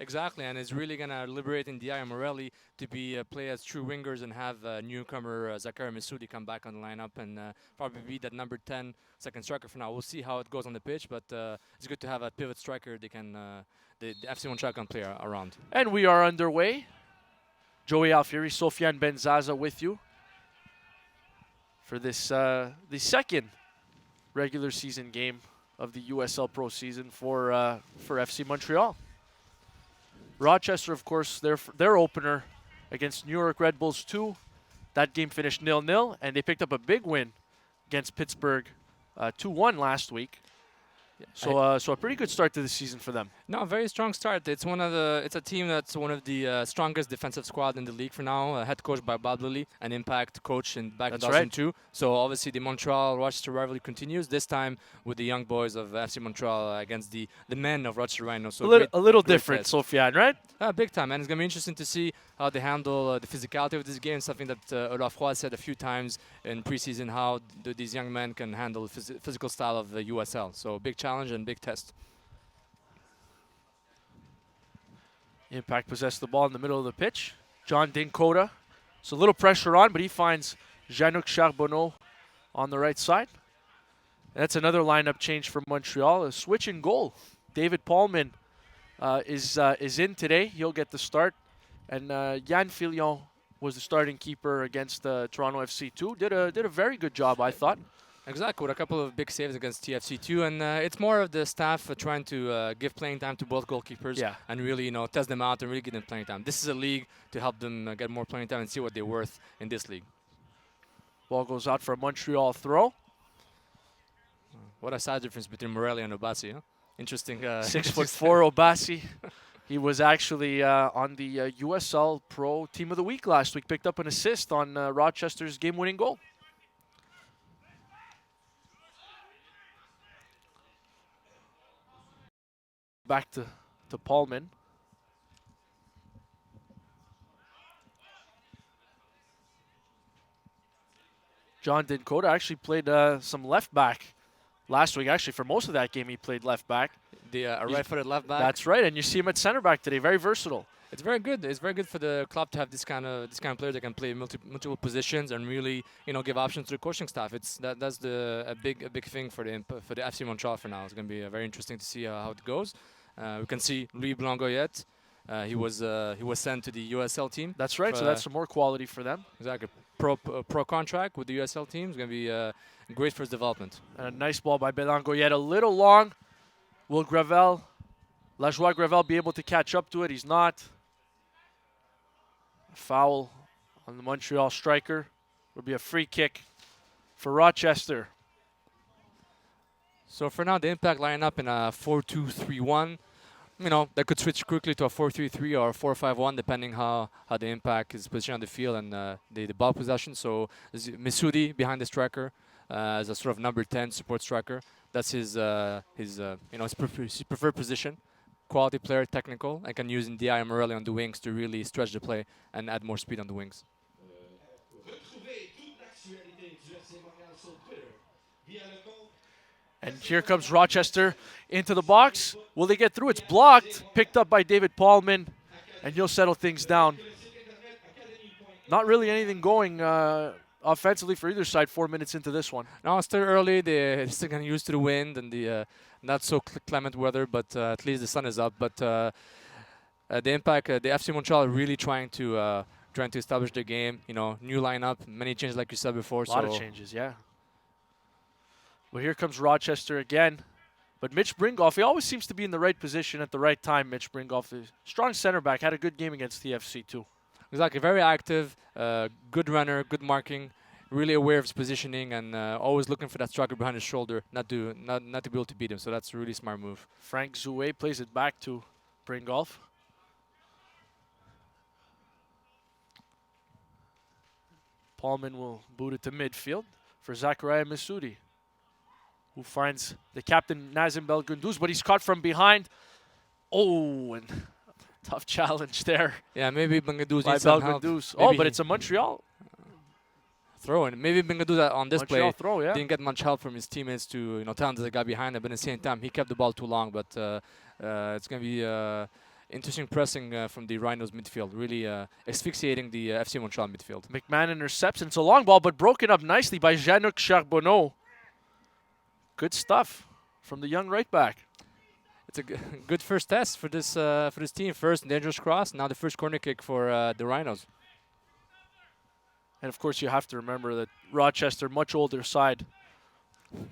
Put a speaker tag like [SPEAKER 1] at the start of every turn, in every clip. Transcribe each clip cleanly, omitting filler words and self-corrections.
[SPEAKER 1] Exactly, and it's really gonna liberate Ndiaye and Morelli to be play as true wingers and have newcomer Zakari Masudi come back on the lineup and probably be that number 10 second striker for now. We'll see how it goes on the pitch, but it's good to have a pivot striker they can the FC Montreal can play around.
[SPEAKER 2] And we are underway. Joey Alfieri, Sofiane Benzaza with you for this the second regular season game of the USL Pro season for FC Montreal. Rochester, of course, their opener against New York Red Bulls 2. That game finished 0-0, and they picked up a big win against Pittsburgh 2-1 last week. So a pretty good start to the season for them.
[SPEAKER 1] No, very strong start. It's a team that's one of the strongest defensive squad in the league for now. Head coach by Bob Lilly, an impact coach back in 2002. So obviously the Montreal-Rochester rivalry continues. This time with the young boys of FC Montreal against the men of Rochester Rhino. So
[SPEAKER 2] a little different, Sofiane, right?
[SPEAKER 1] Big time, and it's gonna be interesting to see how they handle the physicality of this game. Something that Olafroy said a few times in preseason, how these young men can handle the physical style of the USL. So big challenge and big test.
[SPEAKER 2] Impact possessed the ball in the middle of the pitch. John Dinkota. So a little pressure on, but he finds Jean-Luc Charbonneau on the right side. And that's another lineup change for Montreal. A switch in goal. David Paulman is in today. He'll get the start. And Yann Filion was the starting keeper against Toronto FC2. Did a very good job, I thought.
[SPEAKER 1] Exactly, with a couple of big saves against TFC2, and it's more of the staff trying to give playing time to both goalkeepers and really, test them out and really give them playing time. This is a league to help them get more playing time and see what they're worth in this league.
[SPEAKER 2] Ball goes out for a Montreal throw.
[SPEAKER 1] What a size difference between Morelli and Obasi, huh? Interesting.
[SPEAKER 2] 6'4" Obasi. He was actually on the USL Pro Team of the Week last week. Picked up an assist on Rochester's game-winning goal. Back to Paulman. John Dinkota actually played some left back last week. Actually, for most of that game, he played left back.
[SPEAKER 1] The right-footed left back.
[SPEAKER 2] That's right, and you see him at center back today. Very versatile.
[SPEAKER 1] It's very good. It's very good for the club to have this kind of player that can play multiple positions and really give options to the coaching staff. That's a big thing for the FC Montreal for now. It's going to be very interesting to see how it goes. We can see Louis Blangoyet. He was sent to the USL team.
[SPEAKER 2] That's right. So that's some more quality for them.
[SPEAKER 1] Exactly. Pro contract with the USL team is going to be great for his development.
[SPEAKER 2] And a nice ball by Blangoyet. A little long. Will Lajoie Gravel be able to catch up to it? He's not. A foul on the Montreal striker. Would be a free kick for Rochester.
[SPEAKER 1] So for now, the Impact line up in a 4-2-3-1. That could switch quickly to a 4-3-3 or 4-5-1, depending how the Impact is positioned on the field and the ball possession. So Misudi behind the striker as a sort of number 10 support striker. That's his preferred position. Quality player, technical, and can use Ndiaye and Morelli on the wings to really stretch the play and add more speed on the wings.
[SPEAKER 2] And here comes Rochester into the box. Will they get through? It's blocked. Picked up by David Paulman, and he'll settle things down. Not really anything going offensively for either side 4 minutes into this one.
[SPEAKER 1] No, it's still early. They're still getting used to the wind and the not so clement weather, but at least the sun is up. But the Impact, the FC Montreal are really trying to establish their game. New lineup, many changes like you said before.
[SPEAKER 2] A lot of changes, yeah. Well, here comes Rochester again. But Mitch Bringolf, he always seems to be in the right position at the right time, Mitch Bringolf. Strong center back, had a good game against TFC too.
[SPEAKER 1] Exactly, very active, good runner, good marking, really aware of his positioning, and always looking for that striker behind his shoulder, not to be able to beat him. So that's a really smart move.
[SPEAKER 2] Frank Zoué plays it back to Bringolf. Paulman will boot it to midfield for Zachariah Masudi, who finds the captain Nazim Belgunduz, but he's caught from behind. Oh, and tough challenge there.
[SPEAKER 1] Yeah, maybe Belgunduz
[SPEAKER 2] by
[SPEAKER 1] needs some help.
[SPEAKER 2] Oh, but it's a Montreal
[SPEAKER 1] throw, and maybe Belgunduz on this
[SPEAKER 2] Montreal
[SPEAKER 1] play
[SPEAKER 2] throw, yeah.
[SPEAKER 1] didn't get much help from his teammates to tell him there's a guy behind him. But at the same time, he kept the ball too long. But it's gonna be interesting pressing from the Rhinos midfield, really asphyxiating the FC Montreal midfield.
[SPEAKER 2] McMahon intercepts. It's a long ball, but broken up nicely by Jean-Luc Charbonneau. Good stuff from the young right back.
[SPEAKER 1] It's a good first test for this team. First dangerous cross, now the first corner kick for the Rhinos.
[SPEAKER 2] And of course, you have to remember that Rochester, much older side,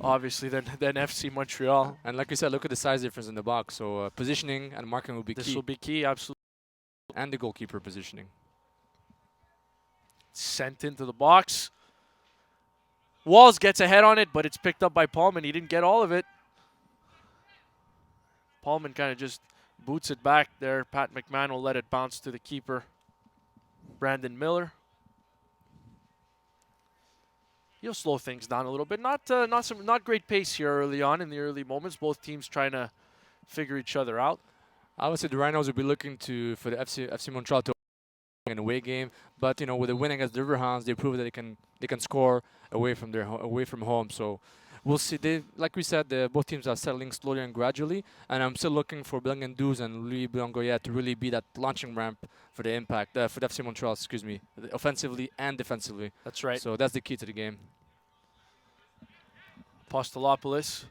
[SPEAKER 2] obviously, than FC Montreal.
[SPEAKER 1] And like you said, look at the size difference in the box. So positioning and marking will be key.
[SPEAKER 2] This will be key, absolutely.
[SPEAKER 1] And the goalkeeper positioning.
[SPEAKER 2] Sent into the box. Walls gets a head on it, but it's picked up by Paulman. He didn't get all of it. Paulman kind of just boots it back there. Pat McMahon will let it bounce to the keeper, Brandon Miller. He'll slow things down a little bit. Not great pace here early on in the early moments. Both teams trying to figure each other out.
[SPEAKER 1] Obviously, the Rhinos will be looking for the FC Montreal to win an away game, but you know, with the win against the Riverhounds, they proved that they can score away from home. So we'll see. Like we said, both teams are settling slowly and gradually, and I'm still looking for Belgendouz and Louis Blangoyet to really be that launching ramp for the Impact, for the FC Montreal, excuse me, offensively and defensively.
[SPEAKER 2] That's right.
[SPEAKER 1] So that's the key to the game.
[SPEAKER 2] Apostolopoulos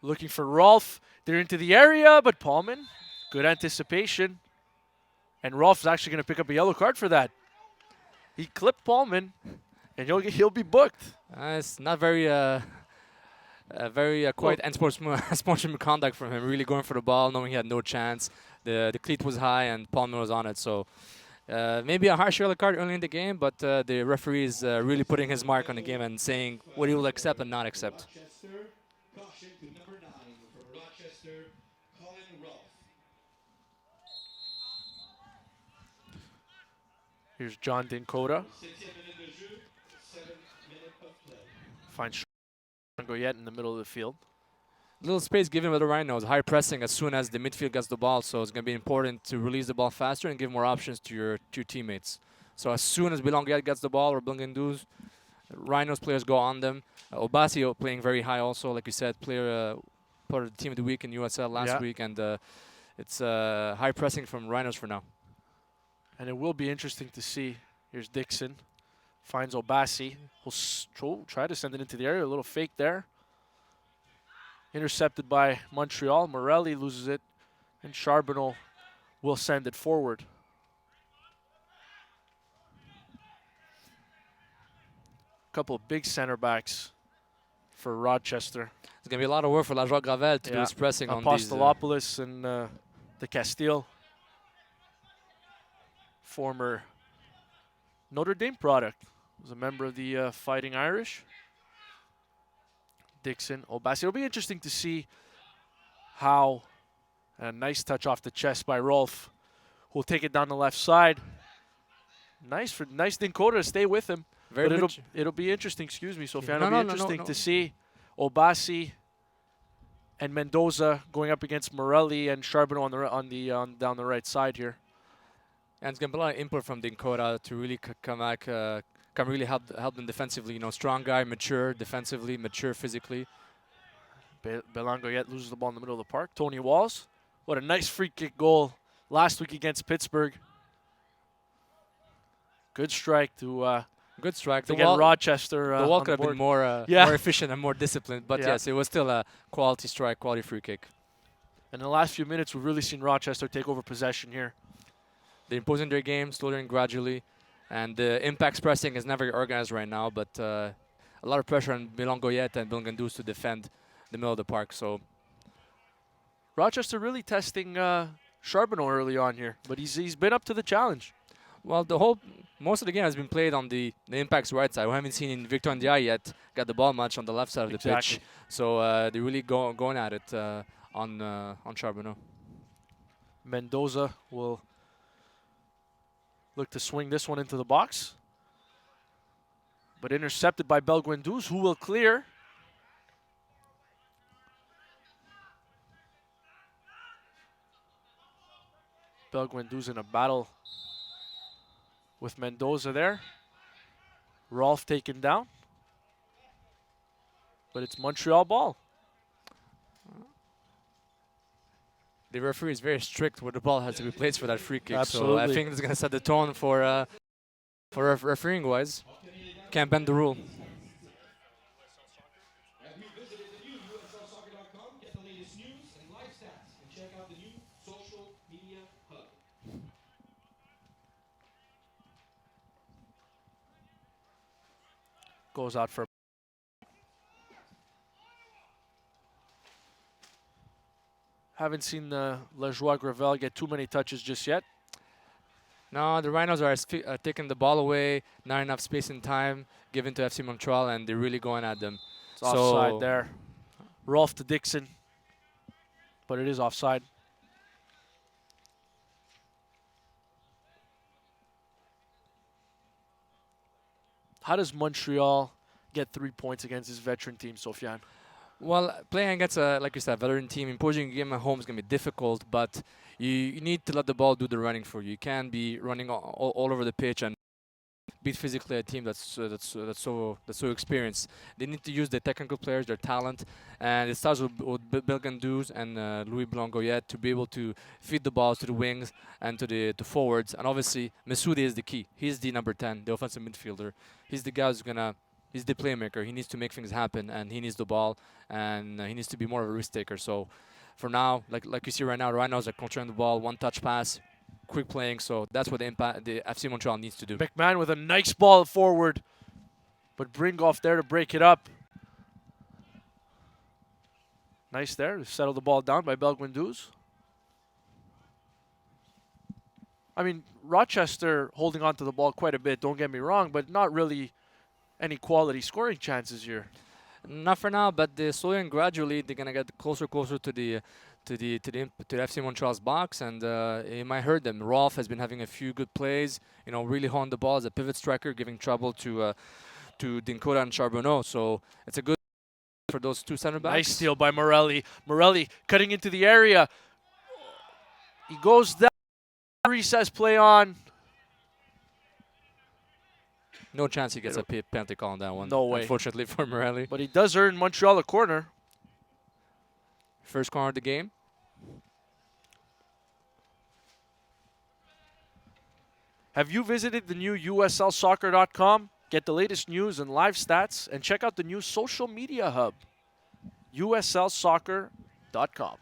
[SPEAKER 2] looking for Rolf. They're into the area, but Paulman, good anticipation. And Rolf's actually going to pick up a yellow card for that. He clipped Paulman, and he'll be booked.
[SPEAKER 1] It's not very quiet and sportsman conduct from him. Really going for the ball, knowing he had no chance. The cleat was high and Palmer was on it. So maybe a harsh yellow card early in the game, but the referee is really putting his mark on the game and saying what he will accept and not accept.
[SPEAKER 3] Rochester, caution to number 9 for Rochester, Colin Rolfe.
[SPEAKER 2] Here's John Dinkota.
[SPEAKER 3] 7 minutes de jeu, 7 minutes of play.
[SPEAKER 2] Finds Goyette in the middle of the field.
[SPEAKER 1] Little space given by the Rhinos, high pressing as soon as the midfield gets the ball, so it's going to be important to release the ball faster and give more options to your teammates. So as soon as Belonguet gets the ball or Belgendouz, Rhinos players go on them. Obasio playing very high also, like you said, player part of the team of the week in USL last week, and it's high pressing from Rhinos for now.
[SPEAKER 2] And it will be interesting to see. Here's Dixon, finds Obasi. Will try to send it into the area, a little fake there. Intercepted by Montreal. Morelli loses it, and Charbonneau will send it forward. A couple of big center backs for Rochester.
[SPEAKER 1] It's going to be a lot of work for Lajoie Gravel to do his pressing on these.
[SPEAKER 2] Apostolopoulos and the Castile. Former Notre Dame product. Was a member of the Fighting Irish. Dixon, Obasi. It'll be interesting to see how a nice touch off the chest by Rolf, who will take it down the left side. Nice Dinkota to stay with him.
[SPEAKER 1] Very
[SPEAKER 2] but it'll be interesting. Excuse me, Sofiane.
[SPEAKER 1] No,
[SPEAKER 2] It'll be
[SPEAKER 1] no,
[SPEAKER 2] interesting
[SPEAKER 1] no.
[SPEAKER 2] to see Obasi and Mendoza going up against Morelli and Charbonneau down the right side here.
[SPEAKER 1] And it's going to be a lot of input from Dinkota to really come back, can really help them defensively. You know, strong guy, mature defensively, mature physically.
[SPEAKER 2] Belangoyet loses the ball in the middle of the park. Tony Walls, what a nice free kick goal last week against Pittsburgh. Good strike to get Rochester.
[SPEAKER 1] The wall could have been more efficient and more disciplined, but yes, it was still a quality strike, quality free kick.
[SPEAKER 2] In the last few minutes, we've really seen Rochester take over possession here.
[SPEAKER 1] They're imposing their game slowly and gradually, and the Impact's pressing is not very organized right now, but a lot of pressure on Belongoyet and Belgendouz to defend the middle of the park. So
[SPEAKER 2] Rochester really testing Charbonneau early on here, but he's been up to the challenge.
[SPEAKER 1] Well, most of the game has been played on the Impact's right side. We haven't seen Victor Ndiaye yet get the ball much on the left side of the pitch. So they're really going at it on Charbonneau.
[SPEAKER 2] Mendoza will look to swing this one into the box, but intercepted by Belgendouz, who will clear. Belgendouz in a battle with Mendoza there. Rolf taken down, but it's Montreal ball.
[SPEAKER 1] the referee is very strict where the ball has to be placed for that free kick. So I
[SPEAKER 2] Absolutely.
[SPEAKER 1] think it's gonna set the tone for refereeing wise. Can't bend the rule.
[SPEAKER 3] Have you visited the new USLsoccer.com? Get the latest news and live stats and check out the new social media hub.
[SPEAKER 2] Goes out for. Haven't seen the Lejoie Gravel get too many touches just yet.
[SPEAKER 1] No, the Rhinos are taking the ball away, not enough space and time given to FC Montreal, and they're really going at them.
[SPEAKER 2] It's offside there. Rolf to Dixon, but it is offside. How does Montreal get 3 points against this veteran team, Sofiane?
[SPEAKER 1] Well, playing against a, like you said, veteran team, imposing a game at home is going to be difficult, but you need to let the ball do the running for you. You can't be running all over the pitch and beat physically a team that's so experienced. They need to use their technical players, their talent, and it starts with Bill Ganduz and Louis Blanc-Goyette to be able to feed the balls to the wings and to the forwards. And obviously, Messoudi is the key. He's the number 10, the offensive midfielder. He's the guy who's he's the playmaker. He needs to make things happen, and he needs the ball, and he needs to be more of a risk taker. So, for now, like you see right now, the Rhinos are controlling the ball, one-touch pass, quick playing. So that's what the FC Montreal needs to do.
[SPEAKER 2] McMahon with a nice ball forward, but Bringoff there to break it up. Nice there to settle the ball down by Belguinduz. I mean, Rochester holding on to the ball quite a bit, don't get me wrong, but not really any quality scoring chances here.
[SPEAKER 1] Not for now, but slowly and gradually they're gonna get closer to the FC Montreal's box, and it might hurt them. Rolf has been having a few good plays, really holding the ball as a pivot striker, giving trouble to Dinkoda and Charbonneau. So it's a good for those two center backs.
[SPEAKER 2] Nice steal by Morelli. Morelli cutting into the area. He goes down. Recess play on.
[SPEAKER 1] No chance he gets a penalty call on that one.
[SPEAKER 2] No way.
[SPEAKER 1] Unfortunately for Morelli.
[SPEAKER 2] But he does earn Montreal a corner.
[SPEAKER 1] First corner of the game.
[SPEAKER 2] Have you visited the new USLsoccer.com? Get the latest news and live stats, and check out the new social media hub, USLsoccer.com.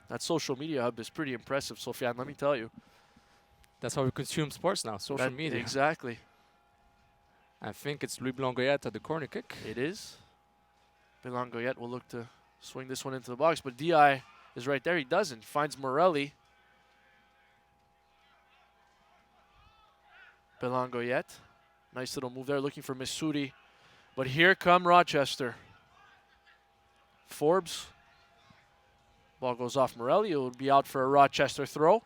[SPEAKER 2] That social media hub is pretty impressive, Sofiane, let me tell you.
[SPEAKER 1] That's how we consume sports now, social media.
[SPEAKER 2] Exactly.
[SPEAKER 1] I think it's Louis Blanc-Goyette at the corner kick.
[SPEAKER 2] It is. Blanc-Goyette will look to swing this one into the box, but Di is right there. He doesn't. Finds Morelli. Blanc-Goyette. Nice little move there, looking for Messoudi. But here come Rochester. Forbes. Ball goes off Morelli. It will be out for a Rochester throw.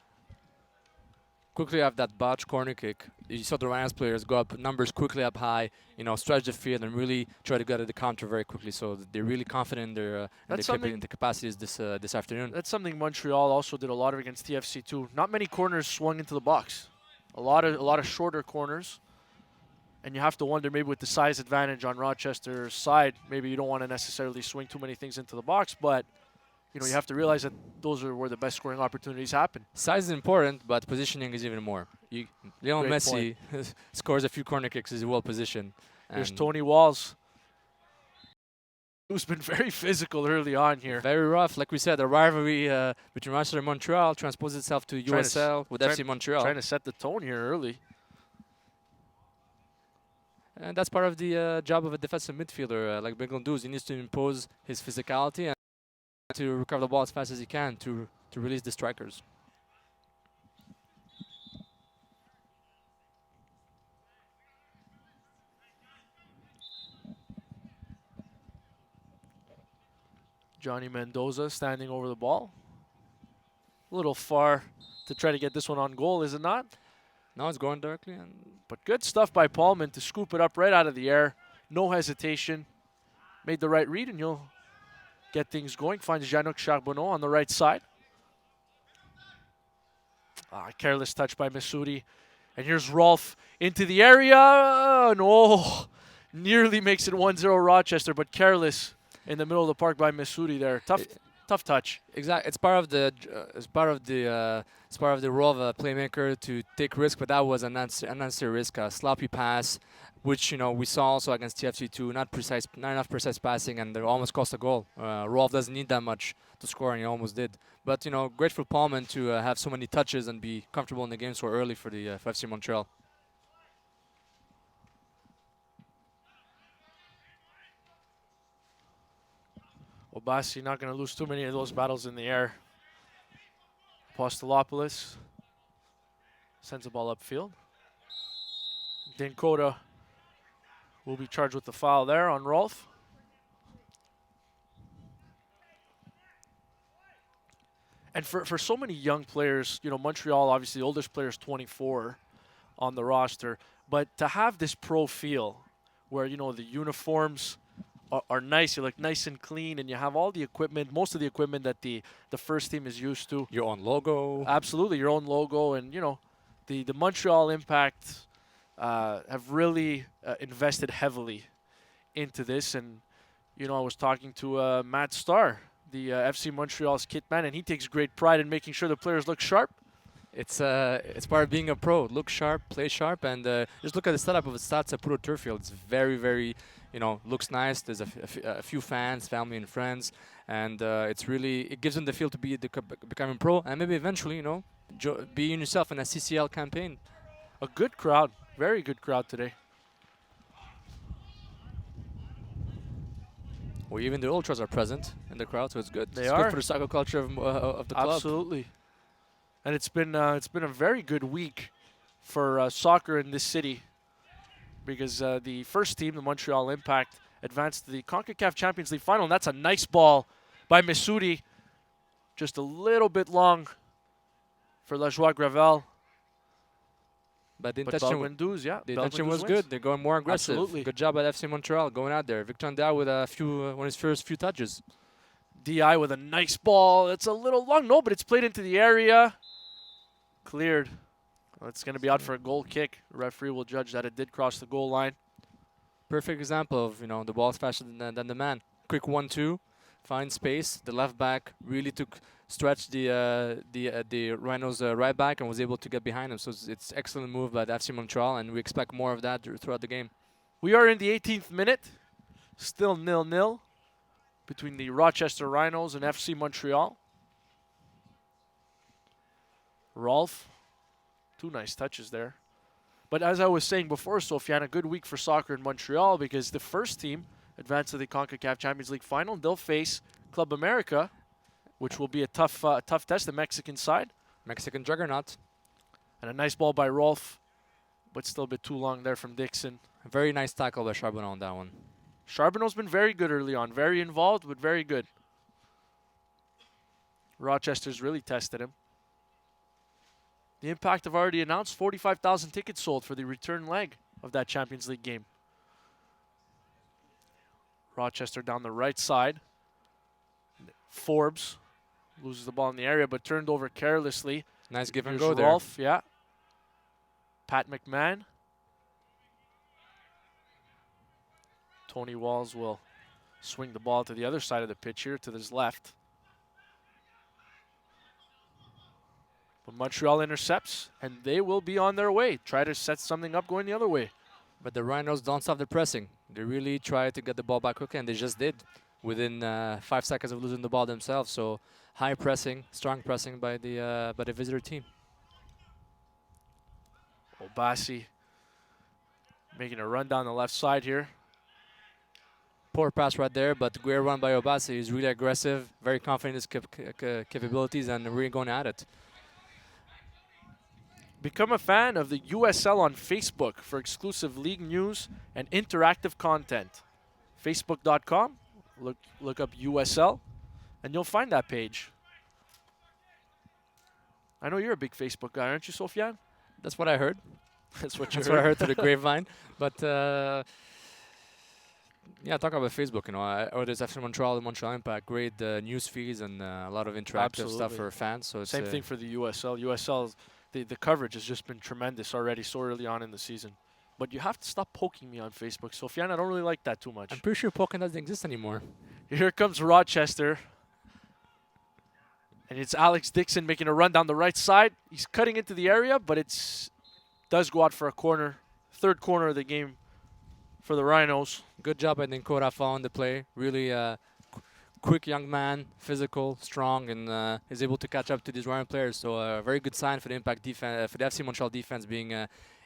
[SPEAKER 1] Quickly have that botch corner kick. You saw the Rhinos players go up numbers quickly up high, stretch the field and really try to get at the counter very quickly. So they're really confident in their capacities this afternoon.
[SPEAKER 2] That's something Montreal also did a lot of against TFC too. Not many corners swung into the box. A lot of shorter corners. And you have to wonder, maybe with the size advantage on Rochester's side, maybe you don't want to necessarily swing too many things into the box, but you have to realize that those are where the best scoring opportunities happen.
[SPEAKER 1] Size is important, but positioning is even more. Lionel
[SPEAKER 2] Great
[SPEAKER 1] Messi scores a few corner kicks, is well positioned.
[SPEAKER 2] There's Tony Walls, who's been very physical early on here.
[SPEAKER 1] Very rough. Like we said, the rivalry between Rochester and Montreal transposes itself to USL with FC Montreal.
[SPEAKER 2] Trying to set the tone here early.
[SPEAKER 1] And that's part of the job of a defensive midfielder like Belguinduz. He needs to impose his physicality and to recover the ball as fast as he can to release the strikers.
[SPEAKER 2] Johnny Mendoza standing over the ball. A little far to try to get this one on goal, is it not?
[SPEAKER 1] No, it's going directly.
[SPEAKER 2] But good stuff by Paulman to scoop it up right out of the air. No hesitation. Made the right read, and you'll get things going. Finds Jean-Luc Charbonneau on the right side. Careless touch by Messoudi. And here's Rolf into the area. No,
[SPEAKER 1] nearly makes it 1-0 Rochester, but careless
[SPEAKER 2] In the middle of the park by Messoudi there. Tough Tough touch.
[SPEAKER 1] Exactly. It's part of the role of a playmaker to take risk, but that was an unnecessary risk, a sloppy pass, which we saw also against TFC2. Not enough precise passing, and they almost cost a goal. Rolf doesn't need that much to score, and he almost did. But great for Paulman to have so many touches and be comfortable in the game so early for the for FC Montreal.
[SPEAKER 2] Obasi not going to lose too many of those battles in the air. Apostolopoulos sends the ball upfield. Dinkota will be charged with the foul there on Rolf. And for so many young players, Montreal, obviously the oldest player is 24 on the roster, but to have this pro feel where, the uniforms are nice, you look nice and clean, and you have all the equipment, most of the equipment that the first team is used to.
[SPEAKER 1] Your own logo.
[SPEAKER 2] Absolutely, your own logo, and the Montreal Impact have really invested heavily into this. And I was talking to Matt Starr, the FC Montreal's kit man, and he takes great pride in making sure the players look sharp.
[SPEAKER 1] It's part of being a pro. Look sharp, play sharp, and just look at the setup of the Stade Saputo turf field. It's very, very, looks nice. There's a few fans, family, and friends, and it gives them the feel to becoming pro, and maybe eventually, being yourself in a CCL campaign.
[SPEAKER 2] A good crowd, very good crowd today.
[SPEAKER 1] Well, even the ultras are present in the crowd, so it's good.
[SPEAKER 2] They
[SPEAKER 1] it's
[SPEAKER 2] are
[SPEAKER 1] good for the soccer culture of the club.
[SPEAKER 2] Absolutely. And it's been a very good week for soccer in this city, because the first team, the Montreal Impact, advanced to the CONCACAF Champions League final. And that's a nice ball by Messoudi, just a little bit long for La Joie Gravel.
[SPEAKER 1] But the
[SPEAKER 2] But
[SPEAKER 1] intention,
[SPEAKER 2] Mendoza, yeah,
[SPEAKER 1] the intention was
[SPEAKER 2] wins.
[SPEAKER 1] good. They're going more aggressive.
[SPEAKER 2] Absolutely.
[SPEAKER 1] Good job at FC Montreal going out there. Victor Ndao with one of his first few touches.
[SPEAKER 2] DI with a nice ball. It's a little long, no, but it's played into the area. Cleared. Well, it's going to be out for a goal kick. The referee will judge that it did cross the goal line.
[SPEAKER 1] Perfect example of the ball's faster than the man. Quick 1-2, find space. The left back really stretched the Rhinos right back and was able to get behind him. So it's excellent move by the FC Montreal, and we expect more of that throughout the game.
[SPEAKER 2] We are in the 18th minute. Still 0-0 between the Rochester Rhinos and FC Montreal. Rolf, two nice touches there. But as I was saying before, Sofiane, a good week for soccer in Montreal, because the first team advanced to the CONCACAF Champions League final. They'll face Club America, which will be a tough test, the Mexican side.
[SPEAKER 1] Mexican juggernaut.
[SPEAKER 2] And a nice ball by Rolf, but still a bit too long there from Dixon.
[SPEAKER 1] A very nice tackle by Charbonneau on that one.
[SPEAKER 2] Charbonneau's been very good early on. Very involved, but very good. Rochester's really tested him. The Impact have already announced 45,000 tickets sold for the return leg of that Champions League game. Rochester down the right side. Forbes loses the ball in the area, but turned over carelessly.
[SPEAKER 1] Nice give and
[SPEAKER 2] Here's
[SPEAKER 1] go there.
[SPEAKER 2] Rolf, yeah. Pat McMahon. Tony Walls will swing the ball to the other side of the pitch here, to his left. But Montreal intercepts, and they will be on their way. Try to set something up going the other way.
[SPEAKER 1] But the Rhinos don't stop the pressing. They really try to get the ball back quickly, and they just did within 5 seconds of losing the ball themselves. So high pressing, strong pressing by the visitor team.
[SPEAKER 2] Obasi making a run down the left side here.
[SPEAKER 1] Poor pass right there, but great run by Obasi. He's really aggressive, very confident in his capabilities, and really going at it.
[SPEAKER 2] Become a fan of the USL on Facebook for exclusive league news and interactive content. Facebook.com, look up USL, and you'll find that page. I know you're a big Facebook guy, aren't you, Sofiane?
[SPEAKER 1] That's what I heard.
[SPEAKER 2] That's what
[SPEAKER 1] That's what I heard through the grapevine. But yeah, talk about Facebook. There's FC Montreal, the Montreal Impact, great news feeds and a lot of interactive stuff for fans. So it's
[SPEAKER 2] same thing for the USL. USL, the coverage has just been tremendous already so early on in the season. But you have to stop poking me on Facebook, Sofiane. I don't really like that too much.
[SPEAKER 1] I'm pretty sure poking doesn't exist anymore.
[SPEAKER 2] Here comes Rochester. And it's Alex Dixon making a run down the right side. He's cutting into the area, but does go out for a corner. Third corner of the game for the Rhinos.
[SPEAKER 1] Good job, I think, Korafa on the play. Really quick young man, physical, strong, and is able to catch up to these Rhino players. So a very good sign for the Impact defense, for the FC Montreal defense being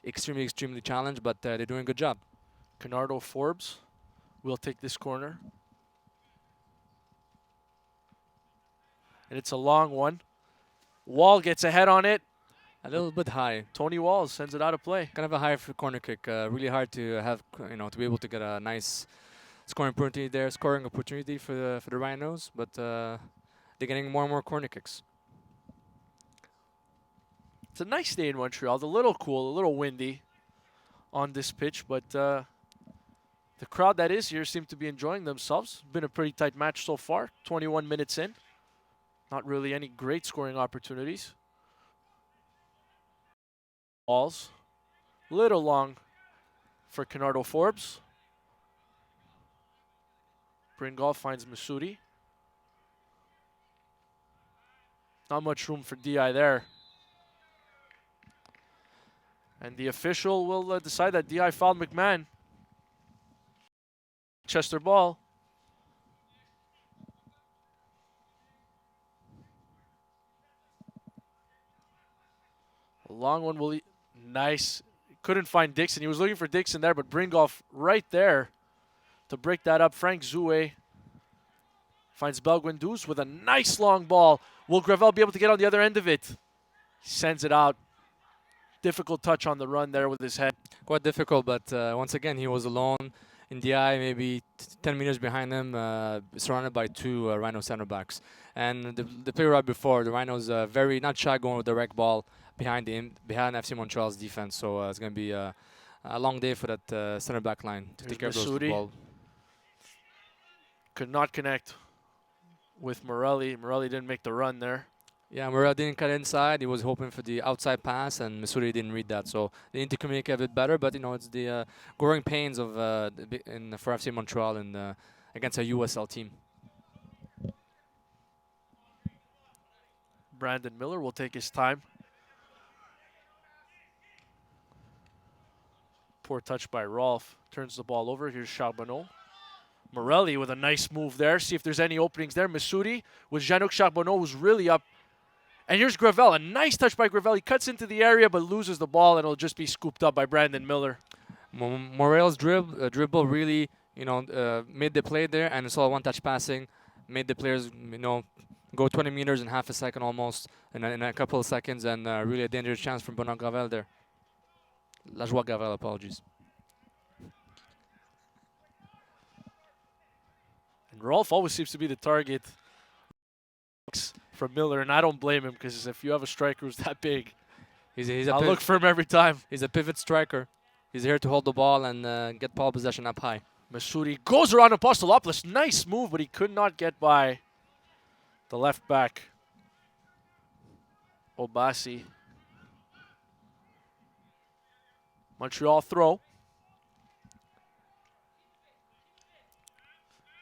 [SPEAKER 1] extremely challenged, but they're doing a good job.
[SPEAKER 2] Canardo Forbes will take this corner. And it's a long one. Wall gets ahead on it.
[SPEAKER 1] A little bit high.
[SPEAKER 2] Tony Walls sends it out of play.
[SPEAKER 1] Kind of a high corner kick. Really hard to have, to be able to get a nice scoring opportunity for the Rhinos, but they're getting more and more corner kicks.
[SPEAKER 2] It's a nice day in Montreal. It's a little cool, a little windy on this pitch, but the crowd that is here seem to be enjoying themselves. Been a pretty tight match so far. 21 minutes in. Not really any great scoring opportunities. Balls. Little long for Canardo Forbes. Bringall finds Masudi. Not much room for DI there. And the official will decide that DI fouled McMahon. Chester ball. A long one will nice. Couldn't find Dixon. He was looking for Dixon there, but Bringoff right there to break that up. Frank Zoué finds Belguendouze with a nice long ball. Will Gravel be able to get on the other end of it? He sends it out. Difficult touch on the run there with his head.
[SPEAKER 1] Quite difficult, but once again, he was alone in the eye, maybe 10 meters behind him, surrounded by two Rhino center backs. And the play right before, the Rhinos very not shy going with the direct ball behind FC Montreal's defense. So it's going to be a long day for that center back line to take care of those ball.
[SPEAKER 2] Could not connect with Morelli. Morelli didn't make the run there.
[SPEAKER 1] Yeah, Morelli didn't cut inside. He was hoping for the outside pass, and Missouri didn't read that. So they need to communicate a bit better. But it's the growing pains of for FC Montreal and against a USL team.
[SPEAKER 2] Brandon Miller will take his time. Poor touch by Rolf. Turns the ball over. Here's Charbonneau. Morelli with a nice move there. See if there's any openings there. Masudi with Jeannot Charbonneau, who's really up. And here's Gravel. A nice touch by Gravel. He cuts into the area but loses the ball, and it'll just be scooped up by Brandon Miller.
[SPEAKER 1] Morel's dribble really, made the play there, and it's all one-touch passing. Made the players, go 20 meters in half a second almost, in a couple of seconds, and really a dangerous chance from Benoit Gravel there. Lajoie Gravel, apologies.
[SPEAKER 2] And Rolf always seems to be the target from Miller, and I don't blame him, because if you have a striker who's that big, I'll look for him every time.
[SPEAKER 1] He's a pivot striker. He's here to hold the ball and get ball possession up high.
[SPEAKER 2] Masudi goes around Apostolopoulos. Nice move, but he could not get by the left back, Obasi. Montreal throw.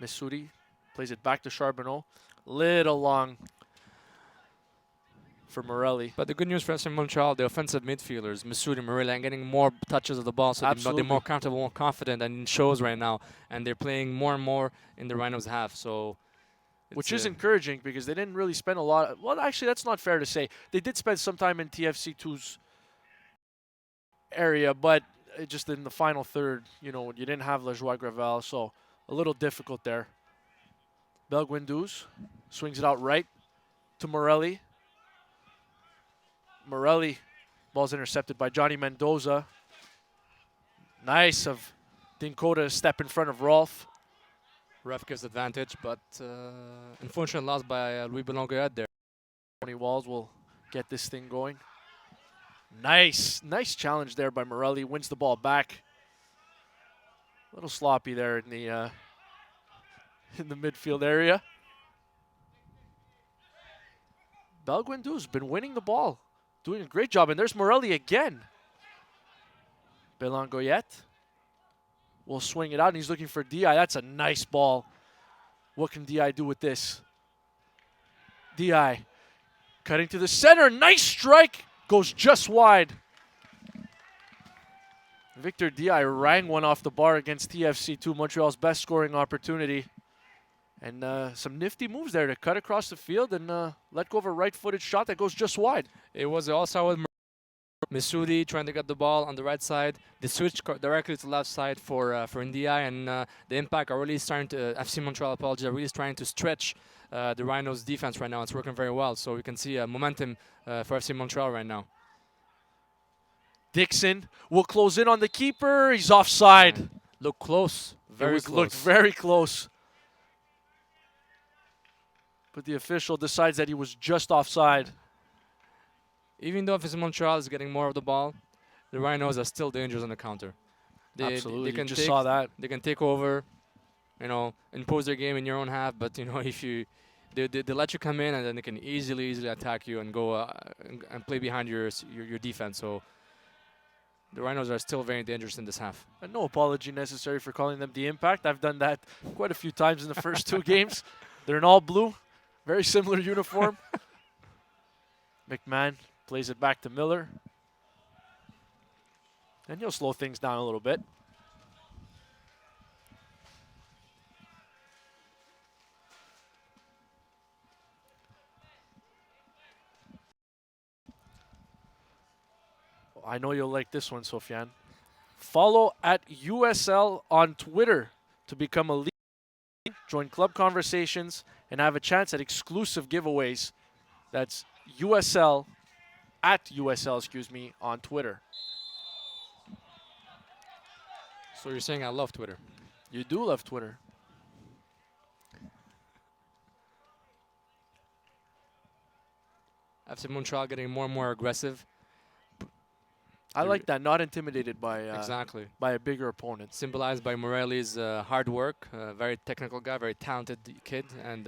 [SPEAKER 2] Masudi plays it back to Charbonneau. Little long for Morelli.
[SPEAKER 1] But the good news for FC Montreal, the offensive midfielders, Masudi and Morelli, are getting more touches of the ball, so they're more comfortable, more confident, and it shows right now. And they're playing more and more in the Rhinos' half. So,
[SPEAKER 2] which is encouraging, because they didn't really spend a lot. Well, actually, that's not fair to say. They did spend some time in TFC2's area, but just in the final third, you didn't have Lajoie Gravel, so a little difficult there. Belguendouze swings it out right to Morelli. Morelli, ball's intercepted by Johnny Mendoza. Nice of Dinkota to step in front of Rolf.
[SPEAKER 1] Ref gives advantage, but unfortunately lost by Louis Belongoyat there.
[SPEAKER 2] Tony Walls will get this thing going. Nice challenge there by Morelli. Wins the ball back. A little sloppy there in the midfield area. Belguendou's been winning the ball, doing a great job. And there's Morelli again. Belongoyet will swing it out, and he's looking for DI. That's a nice ball. What can DI do with this? DI Cutting to the center. Nice strike. Goes just wide. Victor Di rang one off the bar against TFC2, Montreal's best scoring opportunity. And some nifty moves there to cut across the field and let go of a right-footed shot that goes just wide.
[SPEAKER 1] It was also with Missouri trying to get the ball on the right side. They switched directly to the left side for NDI, and the Impact are really starting to, FC Montreal, apologies, are really trying to stretch the Rhinos' defense right now. It's working very well, so we can see momentum for FC Montreal right now.
[SPEAKER 2] Dixon will close in on the keeper. He's offside.
[SPEAKER 1] Look close, very close.
[SPEAKER 2] Looked very close. But the official decides that he was just offside.
[SPEAKER 1] Even though FC Montreal is getting more of the ball, the Rhinos are still dangerous on the counter.
[SPEAKER 2] Absolutely,
[SPEAKER 1] they can
[SPEAKER 2] just saw that.
[SPEAKER 1] They can take over, impose their game in your own half. But if they let you come in, and then they can easily attack you and go and play behind your defense. So the Rhinos are still very dangerous in this half.
[SPEAKER 2] And no apology necessary for calling them the Impact. I've done that quite a few times in the first two games. They're in all blue, very similar uniform. McMahon plays it back to Miller. And he'll slow things down a little bit. I know you'll like this one, Sofiane. Follow at USL on Twitter to become a lead, join club conversations, and have a chance at exclusive giveaways. That's USL, at USL, excuse me, on Twitter.
[SPEAKER 1] So you're saying I love Twitter?
[SPEAKER 2] You do love Twitter.
[SPEAKER 1] FC Montreal getting more and more aggressive.
[SPEAKER 2] I like that, not intimidated by
[SPEAKER 1] Exactly.
[SPEAKER 2] by a bigger opponent.
[SPEAKER 1] Symbolized by Morelli's hard work, very technical guy, very talented kid, and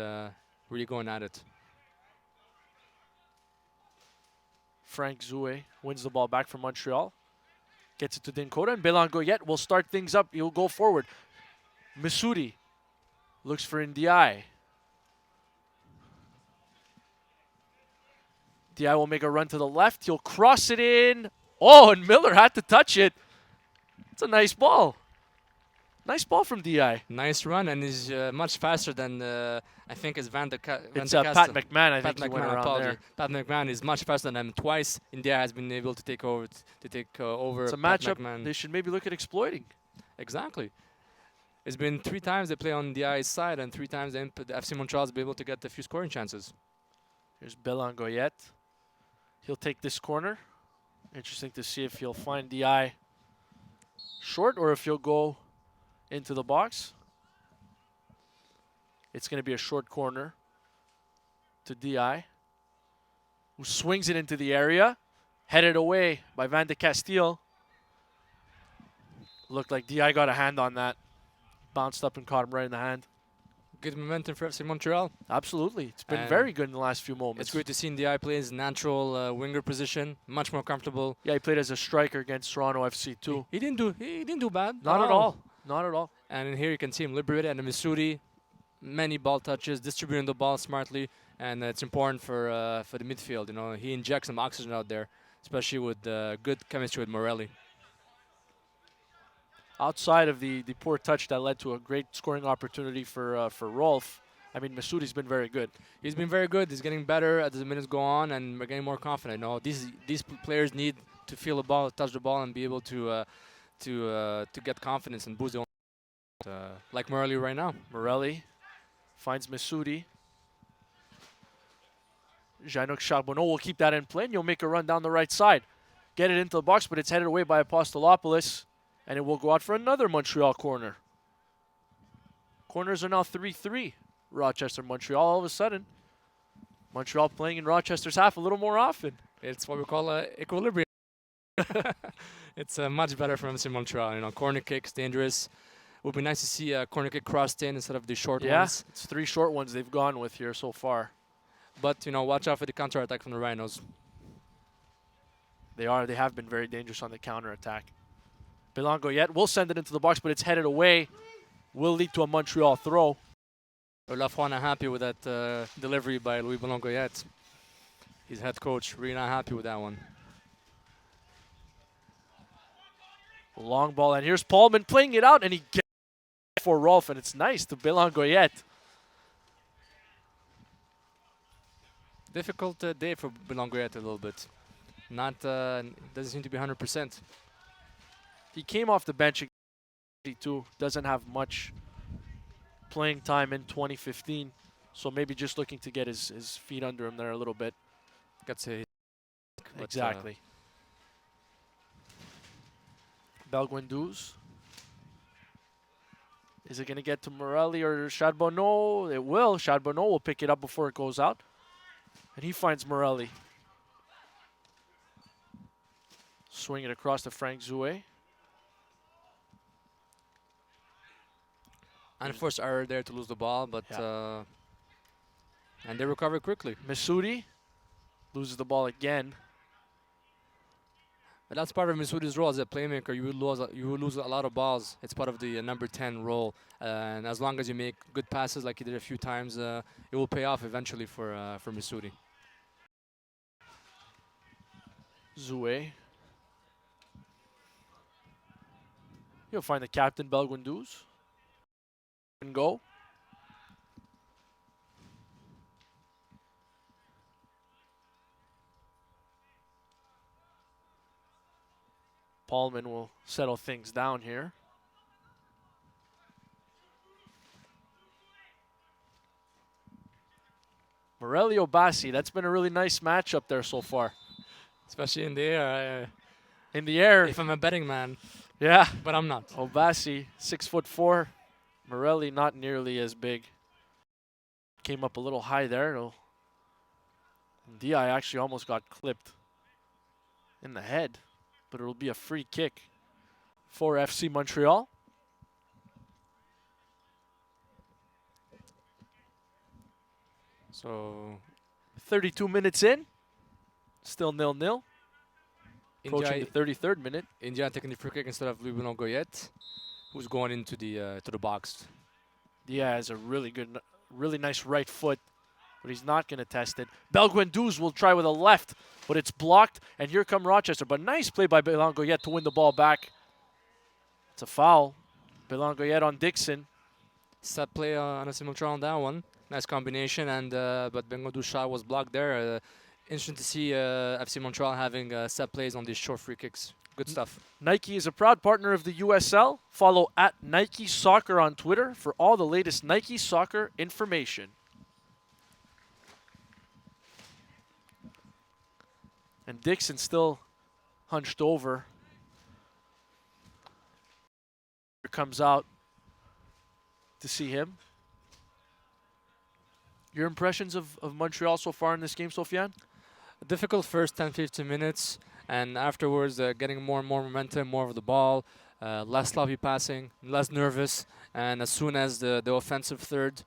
[SPEAKER 1] really going at it.
[SPEAKER 2] Frank Zoué wins the ball back from Montreal. Gets it to Dinkota, and Belan Goyette will start things up. He'll go forward. Missouri looks for Ndiaye. Ndiaye will make a run to the left. He'll cross it in. Oh, and Miller had to touch it. It's a nice ball. Nice ball from Ndiaye.
[SPEAKER 1] Nice run, and he's much faster than I think it's Van de
[SPEAKER 2] It's Pat McMahon, I think he went around
[SPEAKER 1] apology.
[SPEAKER 2] there.
[SPEAKER 1] Pat McMahon is much faster than him twice. India has been able to take over.
[SPEAKER 2] It's a
[SPEAKER 1] Pat
[SPEAKER 2] matchup
[SPEAKER 1] McMahon.
[SPEAKER 2] they should maybe look at exploiting.
[SPEAKER 1] Exactly. It's been 3 times they play on Ndiaye's side, and 3 times the FC Montreal has been able to get a few scoring chances.
[SPEAKER 2] Here's Belan Goyette. He'll take this corner. Interesting to see if he'll find Ndiaye short or if he'll go into the box. It's going to be a short corner to Ndiaye, who swings it into the area, headed away by Van de Castile. Looked like Ndiaye got a hand on that. Bounced up and caught him right in the hand.
[SPEAKER 1] Good momentum for FC Montreal.
[SPEAKER 2] Absolutely. It's been
[SPEAKER 1] And
[SPEAKER 2] very good in the last few moments.
[SPEAKER 1] It's great to see Ndiaye play his natural winger position, much more comfortable.
[SPEAKER 2] Yeah, he played as a striker against Toronto FC too.
[SPEAKER 1] He didn't do bad.
[SPEAKER 2] Not at all. Not at all.
[SPEAKER 1] And in here you can see him liberated, and Missouri, many ball touches, distributing the ball smartly, and it's important for the midfield. He injects some oxygen out there, especially with good chemistry with Morelli.
[SPEAKER 2] Outside of the poor touch that led to a great scoring opportunity for Rolf, I mean, Massouri's been very good.
[SPEAKER 1] He's been very good. He's getting better as the minutes go on, and we're getting more confident. These players need to feel the ball, touch the ball, and be able to get confidence and boost their own, like Morelli right now.
[SPEAKER 2] Morelli finds Missouri. Jean-Luc Charbonneau will keep that in play, and he'll make a run down the right side. Get it into the box, but it's headed away by Apostolopoulos, and it will go out for another Montreal corner. Corners are now 3-3. Rochester, Montreal, all of a sudden. Montreal playing in Rochester's half a little more often.
[SPEAKER 1] It's what we call equilibrium. It's much better for MC Montreal. Corner kicks, dangerous. Would be nice to see a corner kick crossed in instead of the short ones.
[SPEAKER 2] Yeah, it's 3 short ones they've gone with here so far.
[SPEAKER 1] But, watch out for the counter-attack from the Rhinos.
[SPEAKER 2] They have been very dangerous on the counter-attack. Belan Goyette will send it into the box, but it's headed away. Will lead to a Montreal throw.
[SPEAKER 1] Lafroy not happy with that delivery by Louis Belan Goyette. His head coach really not happy with that one.
[SPEAKER 2] Long ball, and here's Paulman playing it out, and he gets it for Rolf, and it's nice to Belangoyet.
[SPEAKER 1] Difficult day for Belongoyet a little bit. Not doesn't seem to be 100%.
[SPEAKER 2] He came off the bench too. Doesn't have much playing time in 2015, so maybe just looking to get his feet under him there a little bit.
[SPEAKER 1] Gets a but,
[SPEAKER 2] Exactly. Belguendouze. Is it going to get to Morelli or Charbonneau? It will. Charbonneau will pick it up before it goes out. And he finds Morelli. Swing it across to Frank Zoué.
[SPEAKER 1] Unforced error there to lose the ball, but and they recover quickly.
[SPEAKER 2] Missoudi loses the ball again.
[SPEAKER 1] But that's part of Missouri's role as a playmaker. You will lose a lot of balls. It's part of the number 10 role. And as long as you make good passes like you did a few times, it will pay off eventually for Missouri.
[SPEAKER 2] Zoué. You'll find the captain, Belguendouze. And go. Paulman will settle things down here. Morelli Obasi, that's been a really nice matchup there so far.
[SPEAKER 1] Especially in the air.
[SPEAKER 2] In the air.
[SPEAKER 1] If I'm a betting man,
[SPEAKER 2] Yeah.
[SPEAKER 1] but I'm not.
[SPEAKER 2] Obasi, 6'4". Morelli not nearly as big. Came up a little high there. Di actually almost got clipped in the head, but it'll be a free kick for FC Montreal.
[SPEAKER 1] So
[SPEAKER 2] 32 minutes in, still 0-0. Approaching
[SPEAKER 1] India,
[SPEAKER 2] the 33rd minute.
[SPEAKER 1] India taking the free kick instead of Louis Belongoyet, who's going into the box.
[SPEAKER 2] Dia has a really nice right foot, but he's not going to test it. Belguendouze will try with a left, but it's blocked, and here come Rochester. But nice play by Belangoyet to win the ball back. It's a foul. Belangoyet on Dixon.
[SPEAKER 1] Set play on FC Montreal on that one. Nice combination, and but Belongouze's shot was blocked there. Interesting to see FC Montreal having set plays on these short free kicks. Good stuff.
[SPEAKER 2] Nike is a proud partner of the USL. Follow at Nike Soccer on Twitter for all the latest Nike Soccer information. And Dixon still hunched over. Here comes out to see him. Your impressions of Montreal so far in this game, Sofiane?
[SPEAKER 1] A difficult first 10-15 minutes, and afterwards getting more and more momentum, more of the ball, less sloppy passing, less nervous, and as soon as the offensive third,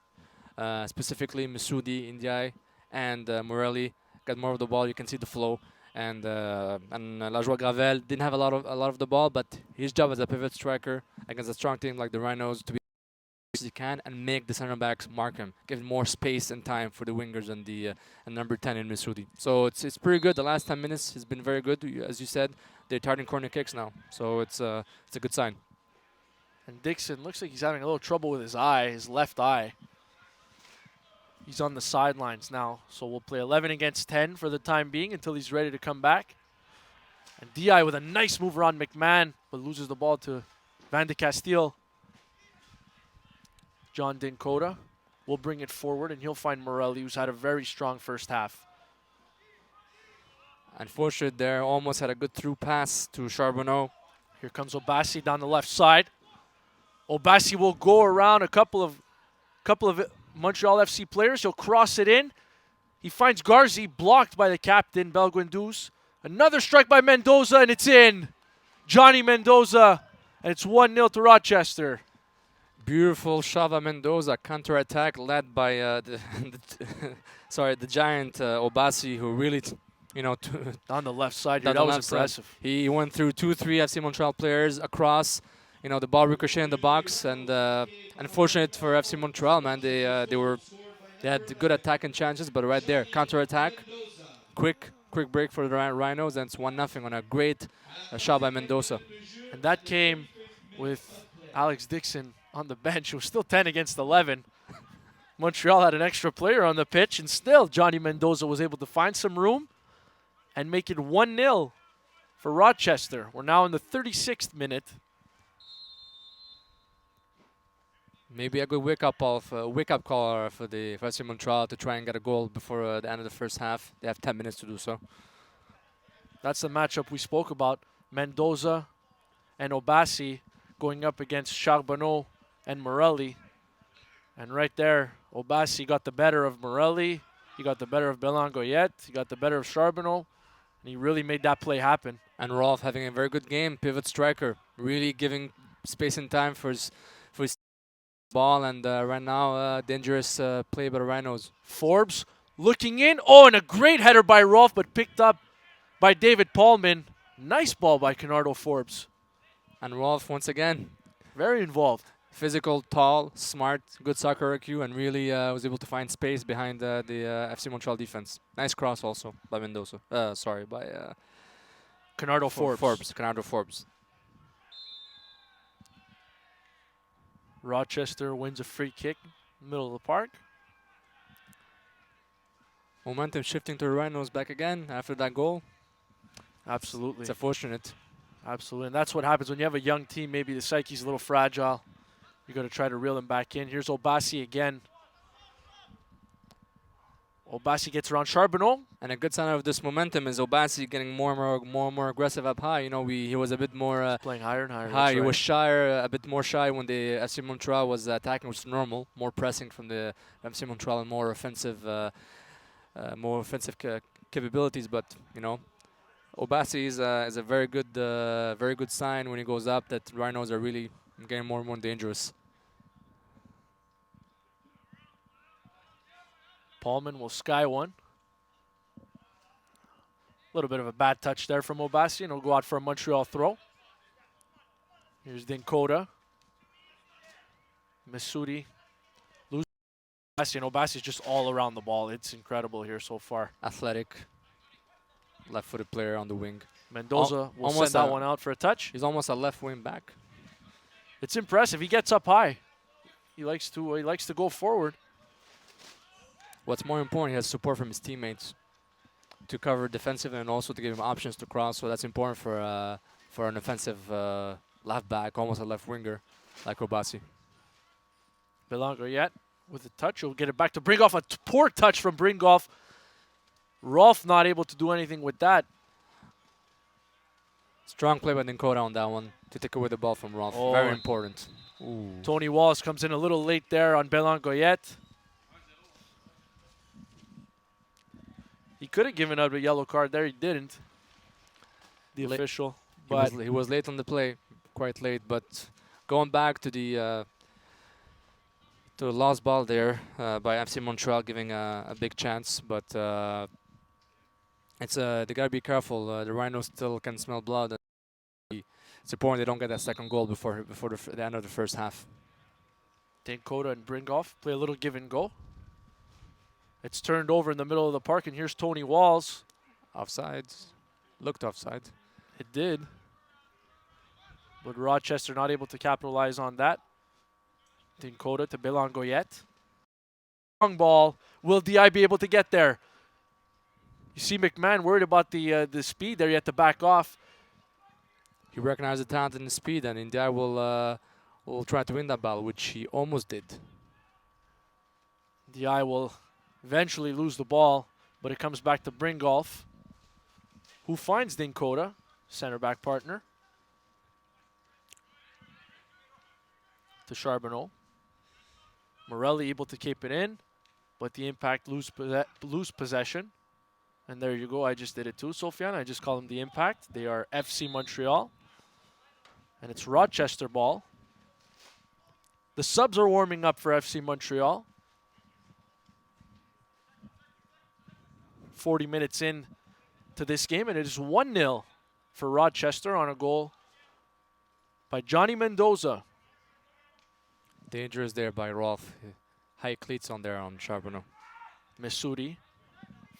[SPEAKER 1] specifically Missoudi, Ndiaye, and Morelli got more of the ball, you can see the flow. And Lajoie Gravel didn't have a lot of the ball, but his job as a pivot striker against a strong team like the Rhinos to be as he can and make the center backs mark him, give more space and time for the wingers and the and number 10 in Missoudi. So it's pretty good. The last 10 minutes has been very good. As you said, they're targeting corner kicks now, so it's a good sign.
[SPEAKER 2] And Dixon looks like he's having a little trouble with his eye, his left eye. He's on the sidelines now, so we'll play 11 against 10 for the time being until he's ready to come back. And Di with a nice move around McMahon, but loses the ball to Van de Castile. John Dinkota will bring it forward, and he'll find Morelli, who's had a very strong first half.
[SPEAKER 1] Unfortunate there, almost had a good through pass to Charbonneau.
[SPEAKER 2] Here comes Obasi down the left side. Obasi will go around a couple of Montreal FC players. He'll cross it in. He finds Garzi blocked by the captain, Belguendouze. Another strike by Mendoza, and it's in. Johnny Mendoza, and it's 1-0 to Rochester.
[SPEAKER 1] Beautiful Shava Mendoza counter-attack led by the giant Obasi, who really,
[SPEAKER 2] On the left side here,
[SPEAKER 1] down
[SPEAKER 2] that
[SPEAKER 1] the
[SPEAKER 2] was
[SPEAKER 1] left side.
[SPEAKER 2] impressive.
[SPEAKER 1] He went through 2-3 FC Montreal players across. The ball ricocheted in the box, and unfortunate for FC Montreal, man, they had good attacking chances, but right there, counter-attack, quick break for the Rhinos, and it's 1-0 on a great shot by Mendoza.
[SPEAKER 2] And that came with Alex Dixon on the bench. It was still 10 against 11. Montreal had an extra player on the pitch, and still Johnny Mendoza was able to find some room and make it 1-0 for Rochester. We're now in the 36th minute.
[SPEAKER 1] Maybe a good wake-up call for the FC Montreal to try and get a goal before the end of the first half. They have 10 minutes to do so.
[SPEAKER 2] That's the matchup we spoke about. Mendoza and Obasi going up against Charbonneau and Morelli. And right there, Obasi got the better of Morelli. He got the better of Belangoyet. He got the better of Charbonneau. And he really made that play happen.
[SPEAKER 1] And Rolf having a very good game, pivot striker, really giving space and time for his ball. And right now, dangerous play by the Rhinos.
[SPEAKER 2] Forbes looking in. Oh, and a great header by Rolf, but picked up by David Paulman. Nice ball by Kenardo Forbes.
[SPEAKER 1] And Rolf, once again,
[SPEAKER 2] very involved.
[SPEAKER 1] Physical, tall, smart, good soccer IQ, and really was able to find space behind the FC Montreal defense. Nice cross also by Mendoza. By
[SPEAKER 2] Kenardo Forbes.
[SPEAKER 1] Kenardo Forbes.
[SPEAKER 2] Rochester wins a free kick in the middle of the park.
[SPEAKER 1] Momentum shifting to the Rhinos back again after that goal.
[SPEAKER 2] Absolutely.
[SPEAKER 1] It's unfortunate.
[SPEAKER 2] Absolutely, and that's what happens when you have a young team. Maybe the psyche's a little fragile. You're going to try to reel him back in. Here's Obasi again. Obasi gets around Charbonneau.
[SPEAKER 1] And a good sign of this momentum is Obasi getting more and more aggressive up high. You know, he was a bit more
[SPEAKER 2] playing higher and higher.
[SPEAKER 1] High. He was a bit more shy when the FC Montreal was attacking, which is normal. More pressing from the FC Montreal and more offensive capabilities. But you know, Obasi is a very good sign when he goes up that Rhinos are really getting more and more dangerous.
[SPEAKER 2] Paulman will sky one. A little bit of a bad touch there from Obasi, and he'll go out for a Montreal throw. Here's Dinkota. Missouri. Loses Obasi, and Obasi's just all around the ball. It's incredible here so far.
[SPEAKER 1] Athletic, left-footed player on the wing.
[SPEAKER 2] Mendoza will send that one out for a touch.
[SPEAKER 1] He's almost a left wing back.
[SPEAKER 2] It's impressive. He gets up high. He likes to go forward.
[SPEAKER 1] What's more important, he has support from his teammates to cover defensive and also to give him options to cross. So that's important for an offensive left back, almost a left winger like Obasi.
[SPEAKER 2] Belangoyet with a touch. He'll get it back to Bringoff. A poor touch from Bringoff. Rolf not able to do anything with that.
[SPEAKER 1] Strong play by Dinkota on that one to take away the ball from Rolf.
[SPEAKER 2] Oh.
[SPEAKER 1] Very important. Ooh.
[SPEAKER 2] Tony Wallace comes in a little late there on Belangoyet. He could have given out a yellow card there. He didn't. The official. But
[SPEAKER 1] He was late on the play, quite late. But going back to the lost ball there by FC Montreal, giving a big chance. But they gotta be careful. The Rhinos still can smell blood. And it's important they don't get that second goal before the end of the first half.
[SPEAKER 2] Dinkota and Bringoff play a little give and go. It's turned over in the middle of the park, and here's Tony Walls.
[SPEAKER 1] Offside. Looked offside.
[SPEAKER 2] It did. But Rochester not able to capitalize on that. Dinkota to Belangoyet. Long ball. Will DI be able to get there? You see McMahon worried about the speed there. You have to back off.
[SPEAKER 1] He recognized the talent and the speed, and India will try to win that battle, which he almost did.
[SPEAKER 2] DI will eventually lose the ball, but it comes back to Bringolf, who finds Dinkota, center back partner. To Charbonneau. Morelli able to keep it in, but the Impact lose possession. And there you go. I just did it too, Sofiane. I just call them the Impact. They are FC Montreal. And it's Rochester ball. The subs are warming up for FC Montreal. 40 minutes in to this game, and it is 1-0 for Rochester on a goal by Johnny Mendoza.
[SPEAKER 1] Dangerous there by Rolf. High cleats on there on Charbonneau.
[SPEAKER 2] Missouri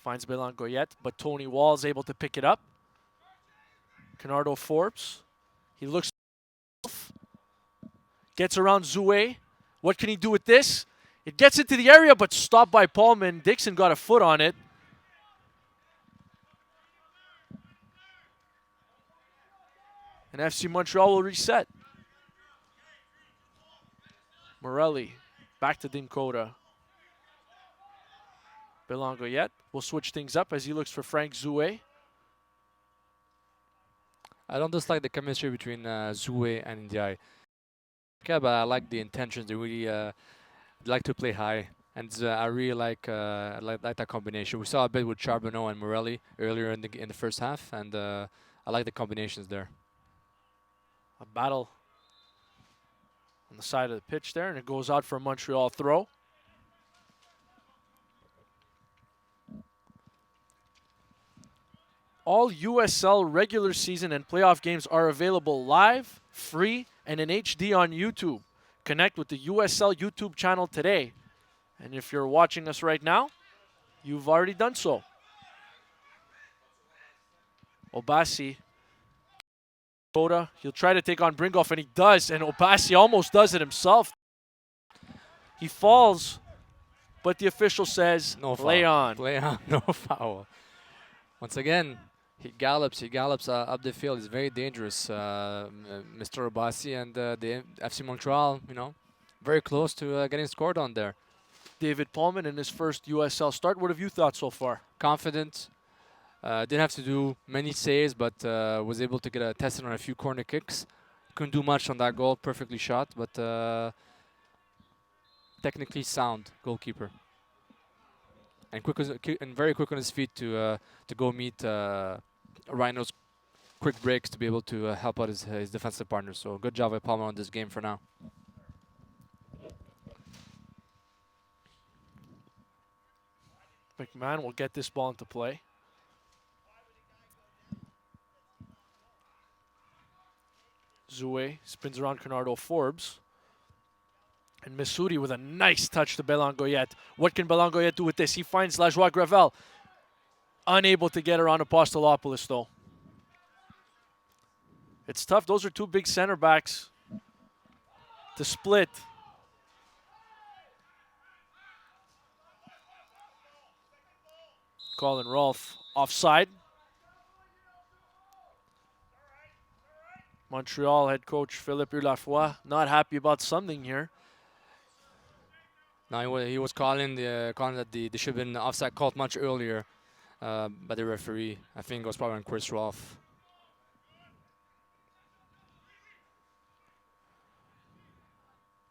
[SPEAKER 2] Finds Belangoyet, but Tony Wall's able to pick it up. Canardo Forbes. He looks, gets around Zoué. What can he do with this? It gets into the area, but stopped by Paulman. Dixon got a foot on it. And FC Montreal will reset. Morelli back to Dinkota. Belangoyet will switch things up as he looks for Frank Zoué.
[SPEAKER 1] I don't dislike the chemistry between Zoué and Ndiaye. Yeah, but I like the intentions. They really like to play high, and I really like that combination. We saw a bit with Charbonneau and Morelli earlier in the first half, and I like the combinations there.
[SPEAKER 2] A battle on the side of the pitch there, and it goes out for a Montreal throw. All USL regular season and playoff games are available live, free, and in HD on YouTube. Connect with the USL YouTube channel today. And if you're watching us right now, you've already done so. Obasi. He'll try to take on Bringoff, and he does, and Obasi almost does it himself. He falls, but the official says,
[SPEAKER 1] No foul.
[SPEAKER 2] play on.
[SPEAKER 1] Play on, no foul. Once again, he gallops up the field. He's very dangerous, Mr. Obasi, and the FC Montreal, very close to getting scored on there.
[SPEAKER 2] David Paulman in his first USL start. What have you thought so far?
[SPEAKER 1] Confident. Didn't have to do many saves, but was able to get a tested on a few corner kicks. Couldn't do much on that goal, perfectly shot, but technically sound goalkeeper. And very quick on his feet to go meet Rhino's quick breaks to be able to help out his defensive partners. So good job by Palmer on this game for now.
[SPEAKER 2] McMahon will get this ball into play. Zoué spins around Canardo Forbes. And Missouri with a nice touch to Belangoyet. What can Belangoyet do with this? He finds Lajoie Gravel. Unable to get around Apostolopoulos, though. It's tough. Those are two big center backs to split. Colin Rolfe offside. Montreal head coach Philippe Lafroy not happy about something here.
[SPEAKER 1] No, he was calling that they should have been offside called much earlier by the referee. I think it was probably on Chris Rolfe.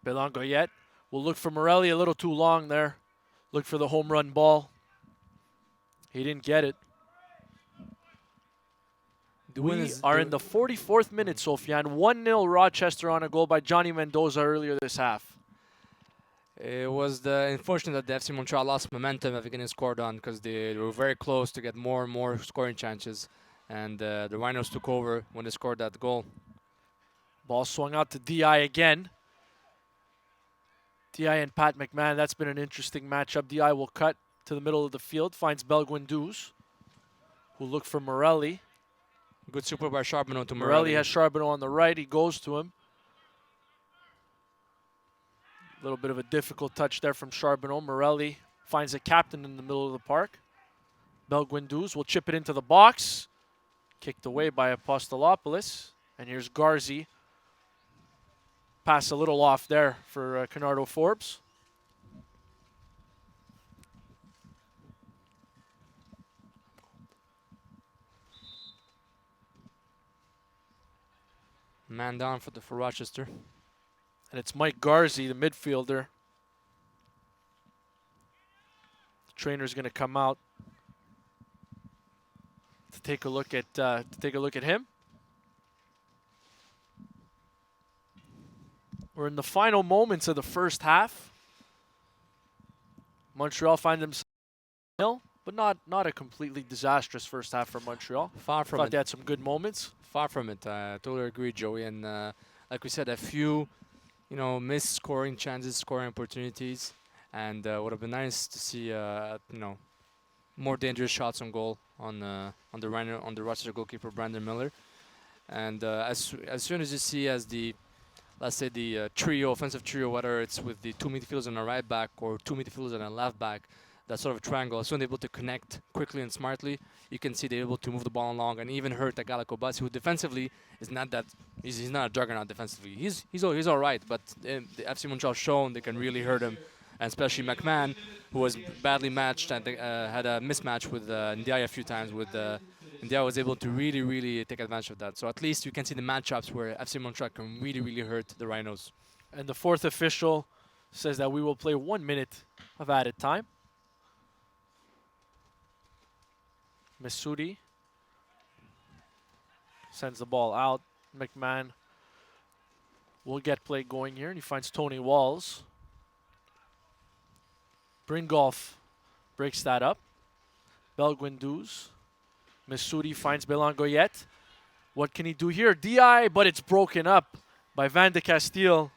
[SPEAKER 2] Belangoyet will look for Morelli a little too long there. Look for the home run ball. He didn't get it. We are in the 44th minute, Sofiane. 1-0 Rochester on a goal by Johnny Mendoza earlier this half.
[SPEAKER 1] It was unfortunate that the FC Montreal lost momentum after getting scored on because they were very close to get more and more scoring chances. And the Rhinos took over when they scored that goal.
[SPEAKER 2] Ball swung out to DI again. DI and Pat McMahon, that's been an interesting matchup. DI will cut to the middle of the field, finds Belguinduz, who look for Morelli.
[SPEAKER 1] Good super by Charbonneau to Morelli.
[SPEAKER 2] Morelli has Charbonneau on the right. He goes to him. A little bit of a difficult touch there from Charbonneau. Morelli finds a captain in the middle of the park. Belguinduz will chip it into the box. Kicked away by Apostolopoulos. And here's Garzi. Pass a little off there for Canardo Forbes.
[SPEAKER 1] Man down for Rochester.
[SPEAKER 2] And it's Mike Garzi, the midfielder. The trainer's going to come out to take a look at him. We're in the final moments of the first half. Montreal find themselves nil, but not a completely disastrous first half for Montreal.
[SPEAKER 1] Far from
[SPEAKER 2] Thought
[SPEAKER 1] it.
[SPEAKER 2] they had some good moments.
[SPEAKER 1] Far from it. I totally agree, Joey. And like we said, a few, missed scoring chances, scoring opportunities, and would have been nice to see, more dangerous shots on goal on the Rochester goalkeeper Brandon Miller. And as soon as you see as the let's say the offensive trio, whether it's with the two midfielders and a right back or two midfielders and a left back, that sort of triangle, as soon as they're able to connect quickly and smartly, you can see they're able to move the ball along and even hurt Tagalog Bassi, who defensively is not that, he's not a juggernaut defensively. He's all right, but the FC Montreal shown they can really hurt him, and especially McMahon, who was badly matched and had a mismatch with Ndiaye a few times. With Ndiaye was able to really take advantage of that. So at least you can see the matchups where FC Montreal can really hurt the Rhinos.
[SPEAKER 2] And the fourth official says that we will play 1 minute of added time. Messoudi sends the ball out. McMahon will get play going here, and he finds Tony Walls. Bringolf breaks that up. Belguinduz. Messoudi finds Belangoyet. What can he do here? DI, but it's broken up by Van de Castile.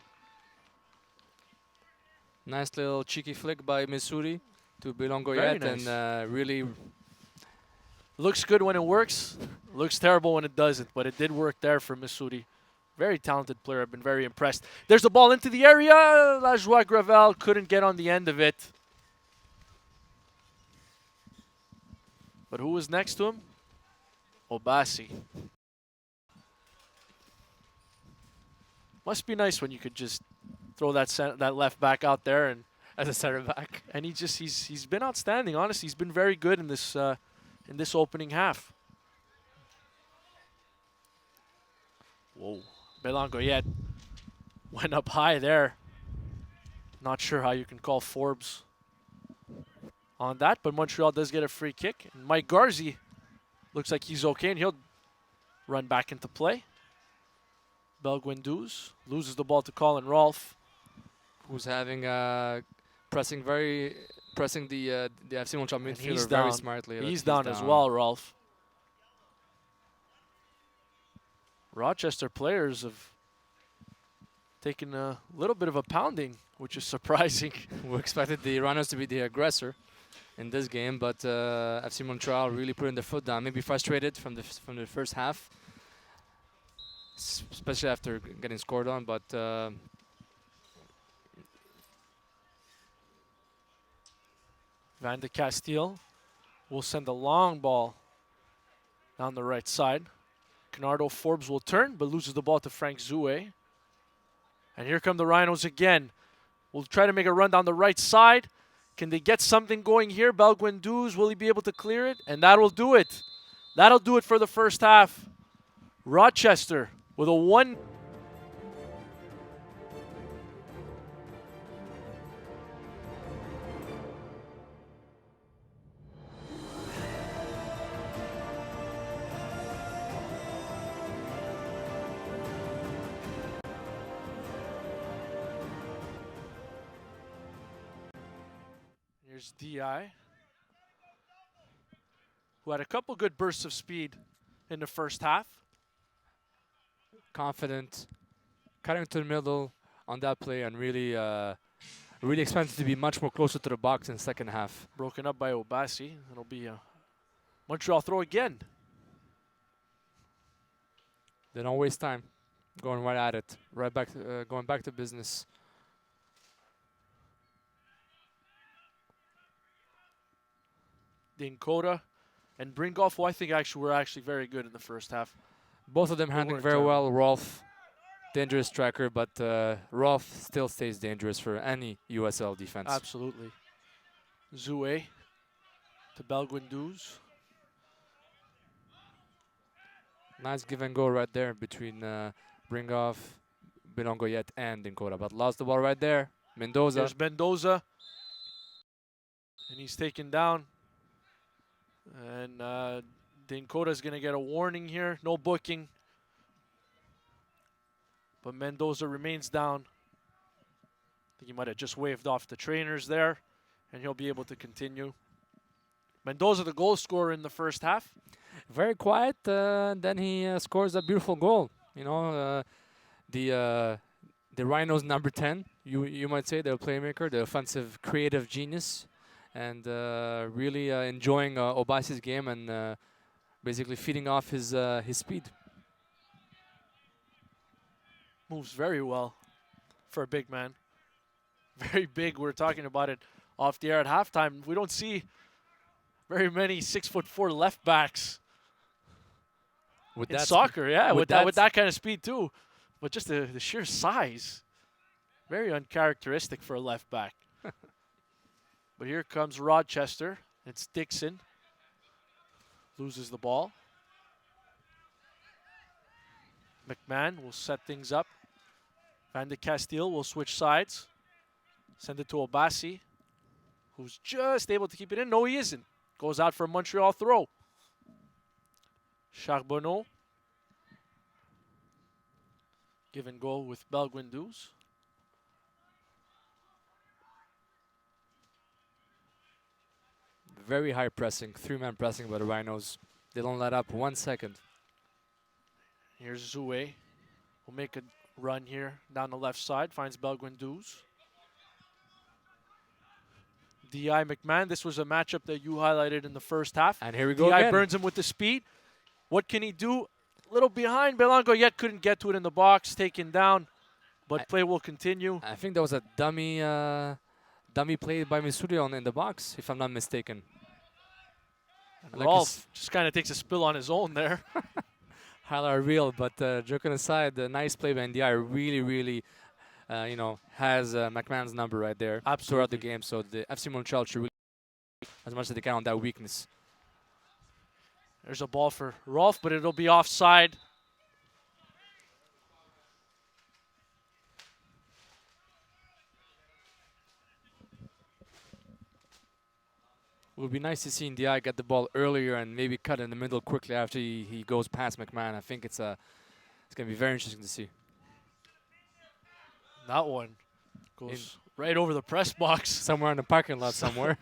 [SPEAKER 1] Nice little cheeky flick by Messoudi to
[SPEAKER 2] Very
[SPEAKER 1] Belangoyet,
[SPEAKER 2] nice.
[SPEAKER 1] and really
[SPEAKER 2] Looks good when it works. Looks terrible when it doesn't, but it did work there for Messoudi. Very talented player. I've been very impressed. There's the ball into the area. Lajoie Gravel couldn't get on the end of it. But who was next to him? Obasi. Must be nice when you could just throw that left back out there, and
[SPEAKER 1] as a center back.
[SPEAKER 2] he's been outstanding. Honestly, he's been very good in this opening half. Whoa, Belangoyet went up high there. Not sure how you can call Forbes on that, but Montreal does get a free kick. And Mike Garzi looks like he's okay, and he'll run back into play. Belguinduz loses the ball to Colin Rolfe.
[SPEAKER 1] Who's having pressing the FC Montreal
[SPEAKER 2] And
[SPEAKER 1] midfielder
[SPEAKER 2] he's
[SPEAKER 1] very
[SPEAKER 2] down.
[SPEAKER 1] smartly.
[SPEAKER 2] He's down as well, Rolfe. Rochester players have taken a little bit of a pounding, which is surprising.
[SPEAKER 1] We expected the Rhinos to be the aggressor in this game, but FC Montreal really putting their foot down. Maybe frustrated from the first half, especially after getting scored on. But
[SPEAKER 2] Van de Castile will send a long ball down the right side. Canardo Forbes will turn, but loses the ball to Frank Zoué. And here come the Rhinos again. We'll try to make a run down the right side. Can they get something going here? Belguinduz, will he be able to clear it? And that'll do it. That'll do it for the first half. Rochester with a 1. Here's DI, who had a couple good bursts of speed in the first half.
[SPEAKER 1] confident, cutting to the middle on that play, and really expected to be much more closer to the box in the second half.
[SPEAKER 2] Broken up by Obasi. It'll be a Montreal throw again.
[SPEAKER 1] They don't waste time, going right at it, right back, going back to business.
[SPEAKER 2] Dinkota and Bringoff, who I think were actually very good in the first half.
[SPEAKER 1] Both of them handling
[SPEAKER 2] weren't
[SPEAKER 1] very
[SPEAKER 2] terrible.
[SPEAKER 1] well. Rolfe, dangerous striker, but Rolfe still stays dangerous for any USL defense.
[SPEAKER 2] Absolutely. Zoué to Belguinduz.
[SPEAKER 1] Nice give and go right there between Bringoff, Belangoyet, and Dinkota. But lost the ball right there. Mendoza.
[SPEAKER 2] There's Mendoza. And he's taken down. And Dinkota's going to get a warning here. No booking. But Mendoza remains down. I think he might have just waved off the trainers there. And he'll be able to continue. Mendoza, the goal scorer in the first half.
[SPEAKER 1] Very quiet. Then he scores a beautiful goal. You know, the Rhinos number 10. You might say the playmaker, the offensive creative genius. and really enjoying Obasi's game and basically feeding off his speed.
[SPEAKER 2] Moves very well for a big man. Very big. We're talking about it off the air at halftime. We don't see very many 6'4" left backs
[SPEAKER 1] With
[SPEAKER 2] in
[SPEAKER 1] that
[SPEAKER 2] soccer. Yeah,
[SPEAKER 1] with
[SPEAKER 2] with that kind of speed too. But just the sheer size, very uncharacteristic for a left back. But here comes Rochester. It's Dixon. Loses the ball. McMahon will set things up. Van de Castile will switch sides. Send it to Obasi, who's just able to keep it in. No, he isn't. Goes out for a Montreal throw. Charbonneau. Give and go with Belguindous.
[SPEAKER 1] very high pressing, 3-man pressing by the Rhinos. They don't let up 1 second.
[SPEAKER 2] Here's Zoué. Will make a run here down the left side. Finds Belguindous. D.I. McMahon. This was a matchup that you highlighted in the first half.
[SPEAKER 1] And here we go
[SPEAKER 2] D.I.
[SPEAKER 1] again.
[SPEAKER 2] burns him with the speed. What can he do? A little behind. Belango yet couldn't get to it in the box. Taken down. But play will continue.
[SPEAKER 1] I think there was a dummy play by Missouri in the box, if I'm not mistaken.
[SPEAKER 2] And Rolf just kind of takes a spill on his own there.
[SPEAKER 1] Highlight reel, but joking aside, the nice play by NDI really, has McMahon's number right there throughout the game. So the FC Montreal should really as much as they can on that weakness.
[SPEAKER 2] There's a ball for Rolf, but it'll be offside.
[SPEAKER 1] It would be nice to see NDI get the ball earlier and maybe cut in the middle quickly after he goes past McMahon. I think it's going to be very interesting to see.
[SPEAKER 2] That one goes right over the press box.
[SPEAKER 1] Somewhere in the parking lot somewhere.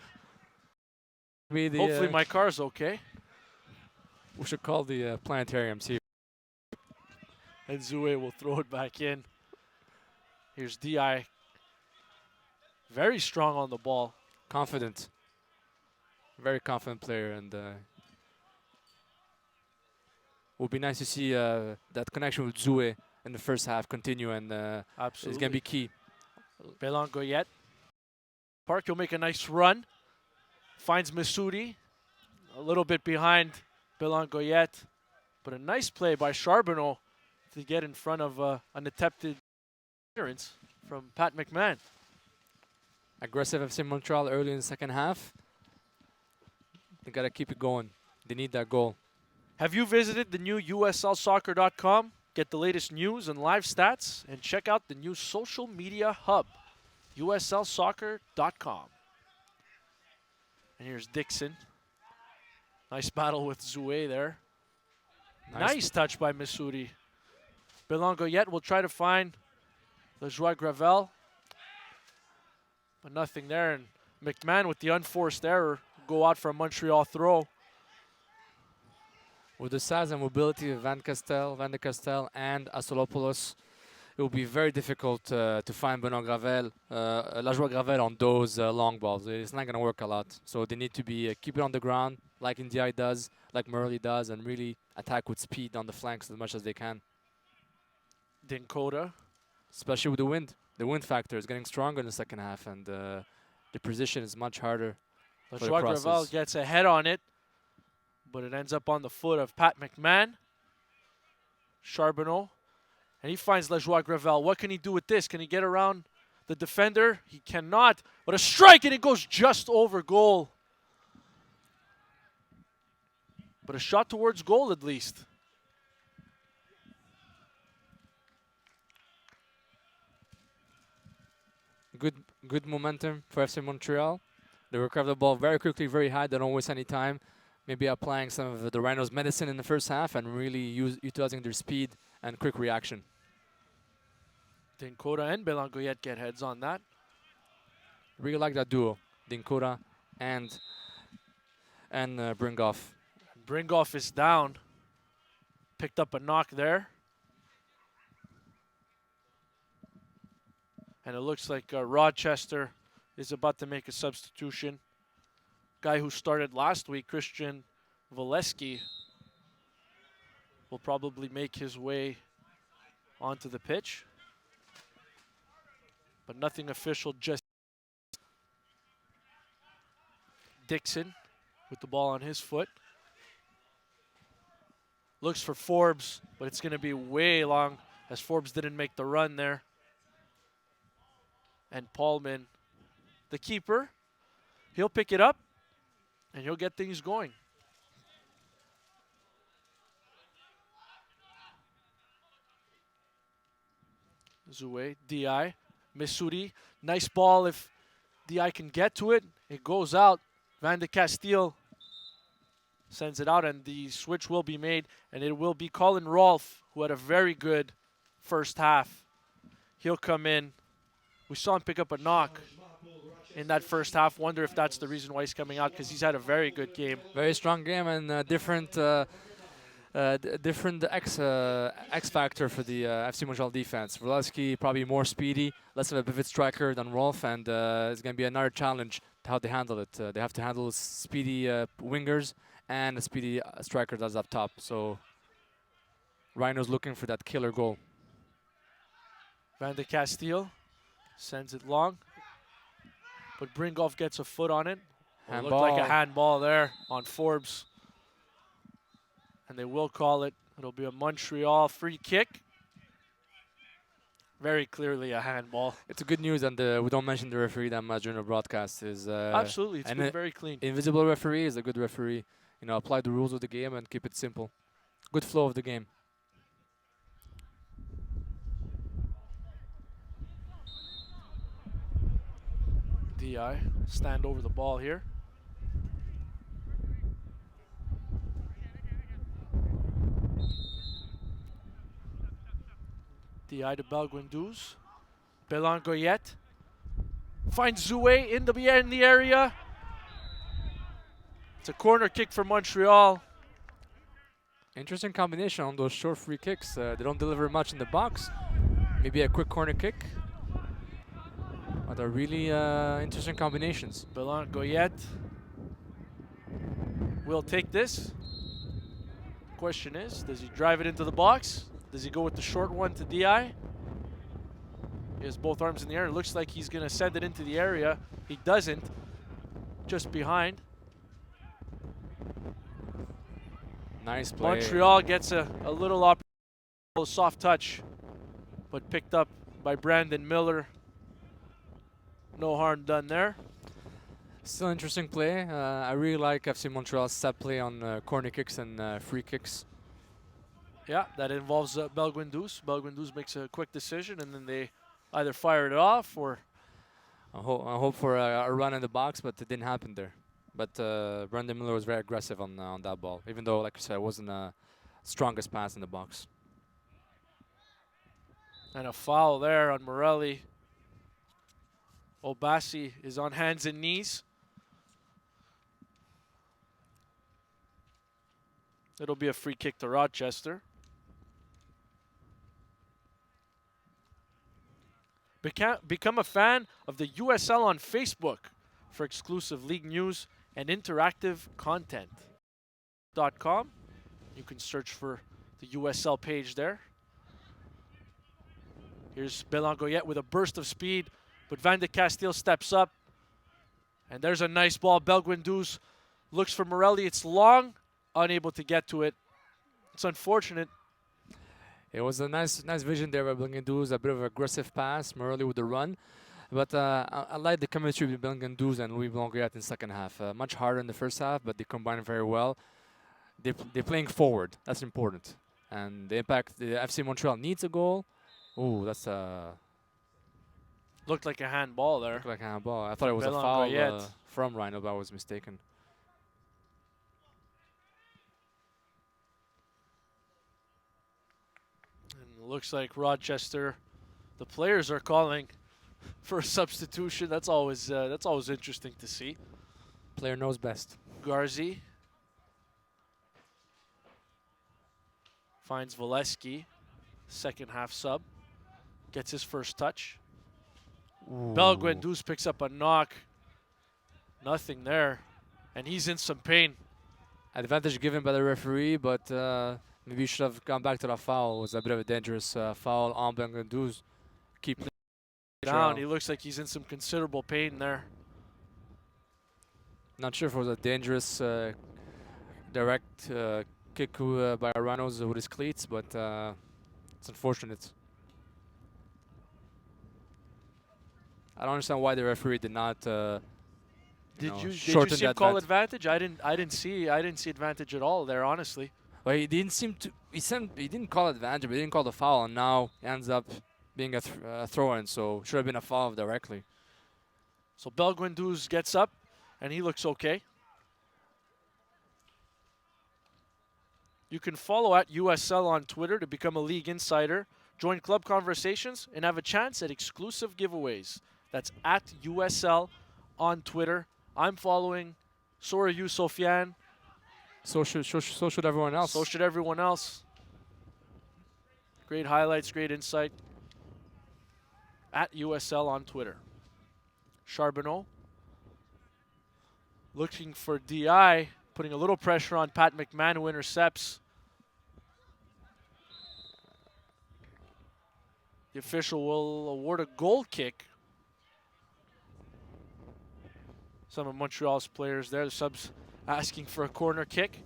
[SPEAKER 2] Hopefully my car's okay.
[SPEAKER 1] We should call the planetarium, see.
[SPEAKER 2] And Zoué will throw it back in. Here's D.I. Very strong on the ball.
[SPEAKER 1] Confident. Very confident player, and it would be nice to see that connection with Zoué in the first half continue, and it's going to be key.
[SPEAKER 2] Belangoyet. Park, he'll make a nice run. Finds Missouri. A little bit behind Belangoyet. But a nice play by Charbonneau to get in front of an attempted clearance from Pat McMahon.
[SPEAKER 1] Aggressive FC Montreal early in the second half. They got to keep it going. They need that goal.
[SPEAKER 2] Have you visited the new USLsoccer.com? Get the latest news and live stats, and check out the new social media hub, USLsoccer.com. And here's Dixon. Nice battle with Zoué there. Nice touch by Missouri. Belangoyet will try to find Lejoie Gravel, but nothing there. And McMahon with the unforced error go out for a Montreal throw.
[SPEAKER 1] With the size and mobility of Van de Castel and Asolopoulos, it will be very difficult to find Benoit Gravel, Lajoie Gravel on those long balls. It's not going to work a lot. So they need to be keep it on the ground like Ndiaye does, like Murley does, and really attack with speed on the flanks as much as they can.
[SPEAKER 2] Dinkota.
[SPEAKER 1] Especially with the wind. The wind factor is getting stronger in the second half, and the position is much harder.
[SPEAKER 2] Lajoie Gravel gets a head on it, but it ends up on the foot of Pat McMahon. Charbonneau. And he finds Lejoie Gravel. What can he do with this? Can he get around the defender? He cannot. But a strike, and it goes just over goal. But a shot towards goal at least.
[SPEAKER 1] Good momentum for FC Montreal. They recover the ball very quickly, very high. They don't waste any time. Maybe applying some of the Rhinos' medicine in the first half and really utilizing their speed and quick reaction.
[SPEAKER 2] Dinkota and Belangoyet get heads on that.
[SPEAKER 1] Really like that duo, Dinkota and Bringoff.
[SPEAKER 2] Bringoff is down. Picked up a knock there. And it looks like Rochester is about to make a substitution. guy who started last week, Christian Volesky, will probably make his way onto the pitch. But nothing official, just Dixon with the ball on his foot. Looks for Forbes, but it's going to be way long as Forbes didn't make the run there. And Paulman, the keeper, he'll pick it up and he'll get things going. Zoué, DI, Missouri. Nice ball if DI can get to it. It goes out. Van de Castile sends it out, and the switch will be made, and it will be Colin Rolfe, who had a very good first half. He'll come in. We saw him pick up a knock in that first half. Wonder if that's the reason why he's coming out, because he's had a very good game.
[SPEAKER 1] Very strong game and different X factor for the FC Montreal defense. Volesky probably more speedy, less of a pivot striker than Rolfe, and it's going to be another challenge to how they handle it. They have to handle speedy wingers and a speedy striker that's up top. So Rhino's looking for that killer goal.
[SPEAKER 2] Van de Castile sends it long, but Bringolf gets a foot on it. It looked like a handball there on Forbes. And they will call it. It'll be a Montreal free kick. Very clearly a handball.
[SPEAKER 1] It's a good news, and we don't mention the referee that much during the broadcast.
[SPEAKER 2] Absolutely, it's been very clean.
[SPEAKER 1] Invisible referee is a good referee. You know, apply the rules of the game and keep it simple. Good flow of the game.
[SPEAKER 2] DI stand over the ball here. DI to Belguinduz. Belan Goyette finds Zoué in the area. It's a corner kick for Montreal.
[SPEAKER 1] Interesting combination on those short free kicks. They don't deliver much in the box. Maybe a quick corner kick. But they're really interesting combinations.
[SPEAKER 2] Belan Goyette will take this. Question is, does he drive it into the box? Does he go with the short one to DI? He has both arms in the air. It looks like he's going to send it into the area. He doesn't. Just behind.
[SPEAKER 1] Nice play.
[SPEAKER 2] Montreal gets a little soft touch, but picked up by Brandon Miller. No harm done there.
[SPEAKER 1] Still interesting play. I really like FC Montreal's set play on corner kicks and free kicks.
[SPEAKER 2] Yeah, that involves Belguinduz. Belguinduz makes a quick decision, and then they either fire it off or...
[SPEAKER 1] I hope for a run in the box, but it didn't happen there. But Brandon Miller was very aggressive on that ball, even though, like you said, it wasn't the strongest pass in the box.
[SPEAKER 2] And a foul there on Morelli. Obasi is on hands and knees. It'll be a free kick to Rochester. Become a fan of the USL on Facebook for exclusive league news and interactive content. .com. You can search for the USL page there. Here's Belan Goyette with a burst of speed, but Van de Castile steps up. And there's a nice ball. Belguinduz looks for Morelli. It's long, unable to get to it. It's unfortunate.
[SPEAKER 1] It was a nice vision there by Belguinduz, a bit of an aggressive pass, Morelli with the run. But I like the chemistry between Belguinduz and Louis Blanc-Goyette in the second half. Much harder in the first half, but they combine very well. They're playing forward. That's important. And the impact, the FC Montreal needs a goal. Ooh, that's a...
[SPEAKER 2] Looked like a handball there.
[SPEAKER 1] Looked like a handball. I thought it was
[SPEAKER 2] Belan
[SPEAKER 1] a foul
[SPEAKER 2] Goyette.
[SPEAKER 1] from Rhino, but I was mistaken.
[SPEAKER 2] And it looks like Rochester, the players are calling for a substitution. That's always interesting to see.
[SPEAKER 1] Player knows best.
[SPEAKER 2] Garzi finds Volesky, second half sub, gets his first touch. Belguinduz picks up a knock. Nothing there. And he's in some pain.
[SPEAKER 1] Advantage given by the referee, but maybe you should have gone back to the foul. It was a bit of a dangerous foul on Mendoza. Keep
[SPEAKER 2] Down. He looks like he's in some considerable pain there.
[SPEAKER 1] Not sure if it was a dangerous direct kick by Aranos with his cleats, but it's unfortunate. I don't understand why the referee did not.
[SPEAKER 2] Did you
[SPEAKER 1] shorten
[SPEAKER 2] see him
[SPEAKER 1] that
[SPEAKER 2] call advantage? I didn't see advantage at all there, honestly.
[SPEAKER 1] Well, he didn't seem to. He didn't call advantage, but he didn't call the foul, and now he ends up being a throw-in. So should have been a foul directly.
[SPEAKER 2] So Belguendouze gets up, and he looks okay. You can follow at USL on Twitter to become a league insider, join club conversations, and have a chance at exclusive giveaways. That's at USL on Twitter. I'm following. So are you, Sofiane.
[SPEAKER 1] So should everyone else.
[SPEAKER 2] So should everyone else. Great highlights, great insight. At USL on Twitter. Charbonneau looking for DI, putting a little pressure on Pat McMahon, who intercepts. The official will award a goal kick. Some of Montreal's players there, the subs asking for a corner kick.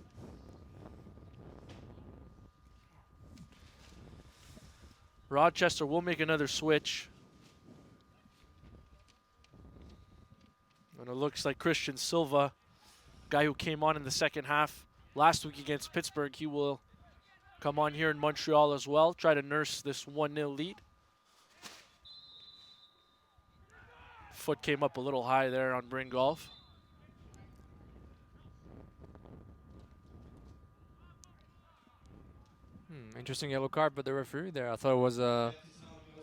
[SPEAKER 2] Rochester will make another switch. And it looks like Christian Silva, guy who came on in the second half last week against Pittsburgh, he will come on here in Montreal as well, try to nurse this 1-0 lead. Foot came up a little high there on Bringolf.
[SPEAKER 1] Interesting yellow card by the referee there. I thought it was a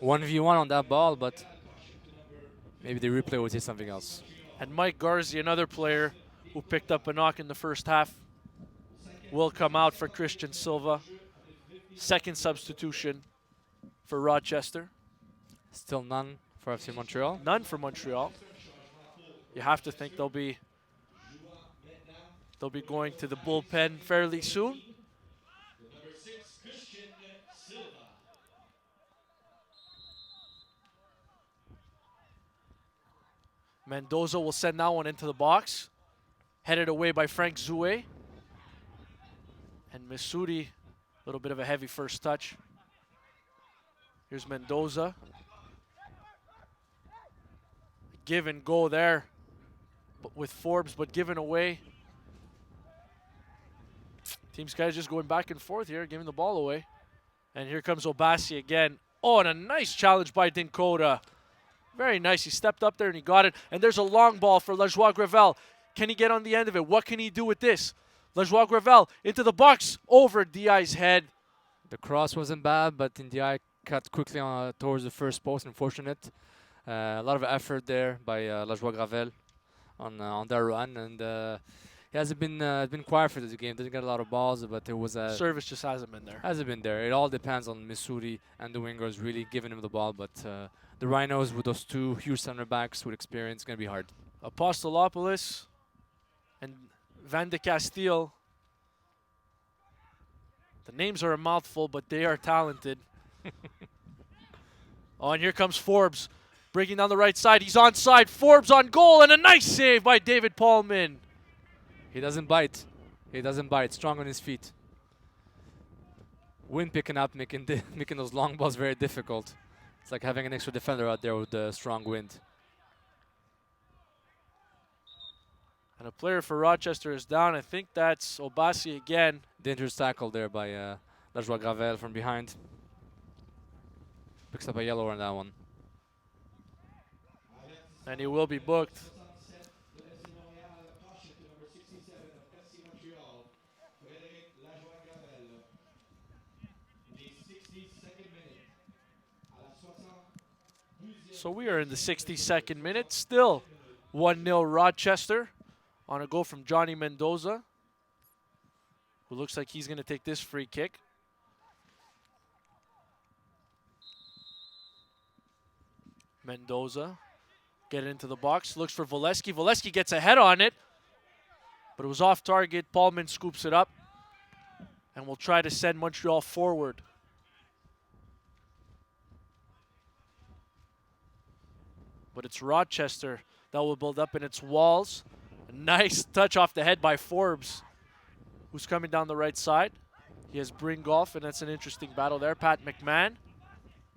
[SPEAKER 1] 1v1 on that ball, but maybe the replay would say something else.
[SPEAKER 2] And Mike Garzi, another player who picked up a knock in the first half, will come out for Christian Silva. Second substitution for Rochester.
[SPEAKER 1] Still none for FC Montreal.
[SPEAKER 2] None for Montreal. You have to think they'll be going to the bullpen fairly soon. Mendoza will send that one into the box. Headed away by Frank Zoué. And Missouri, a little bit of a heavy first touch. Here's Mendoza. Give and go there with Forbes, but given away. Team's guys just going back and forth here, giving the ball away. And here comes Obasi again. Oh, and a nice challenge by Dinkota. Very nice. He stepped up there and he got it. And there's a long ball for Lajoie Gravel. Can he get on the end of it? What can he do with this? Lajoie Gravel into the box, over DI's head.
[SPEAKER 1] The cross wasn't bad, but DI cut quickly towards the first post. Unfortunate. A lot of effort there by Lajoie Gravel on that run, and he hasn't been quiet for this game. Didn't get a lot of balls, but it was a
[SPEAKER 2] service just hasn't been there.
[SPEAKER 1] Hasn't been there. It all depends on Missouri and the wingers really giving him the ball, but the Rhinos with those two huge center backs with experience, gonna be hard.
[SPEAKER 2] Apostolopoulos and Van de Castile. The names are a mouthful, but they are talented. Oh, and here comes Forbes, breaking down the right side. He's onside. Forbes on goal, and a nice save by David Paulman.
[SPEAKER 1] He doesn't bite. He doesn't bite. Strong on his feet. Wind picking up, making those long balls very difficult. It's like having an extra defender out there with the strong wind.
[SPEAKER 2] And a player for Rochester is down. I think that's Obasi again.
[SPEAKER 1] Dangerous tackle there by Lajoie Gravel from behind. Picks up a yellow on that one.
[SPEAKER 2] And he will be booked. So we are in the 62nd minute. Still 1-0 Rochester on a goal from Johnny Mendoza, who looks like he's going to take this free kick. Mendoza get it into the box, looks for Volesky. Volesky gets a head on it. But it was off target. Paulman scoops it up and will try to send Montreal forward. But it's Rochester that will build up in its walls. A nice touch off the head by Forbes, who's coming down the right side. He has Bringoff, and that's an interesting battle there. Pat McMahon.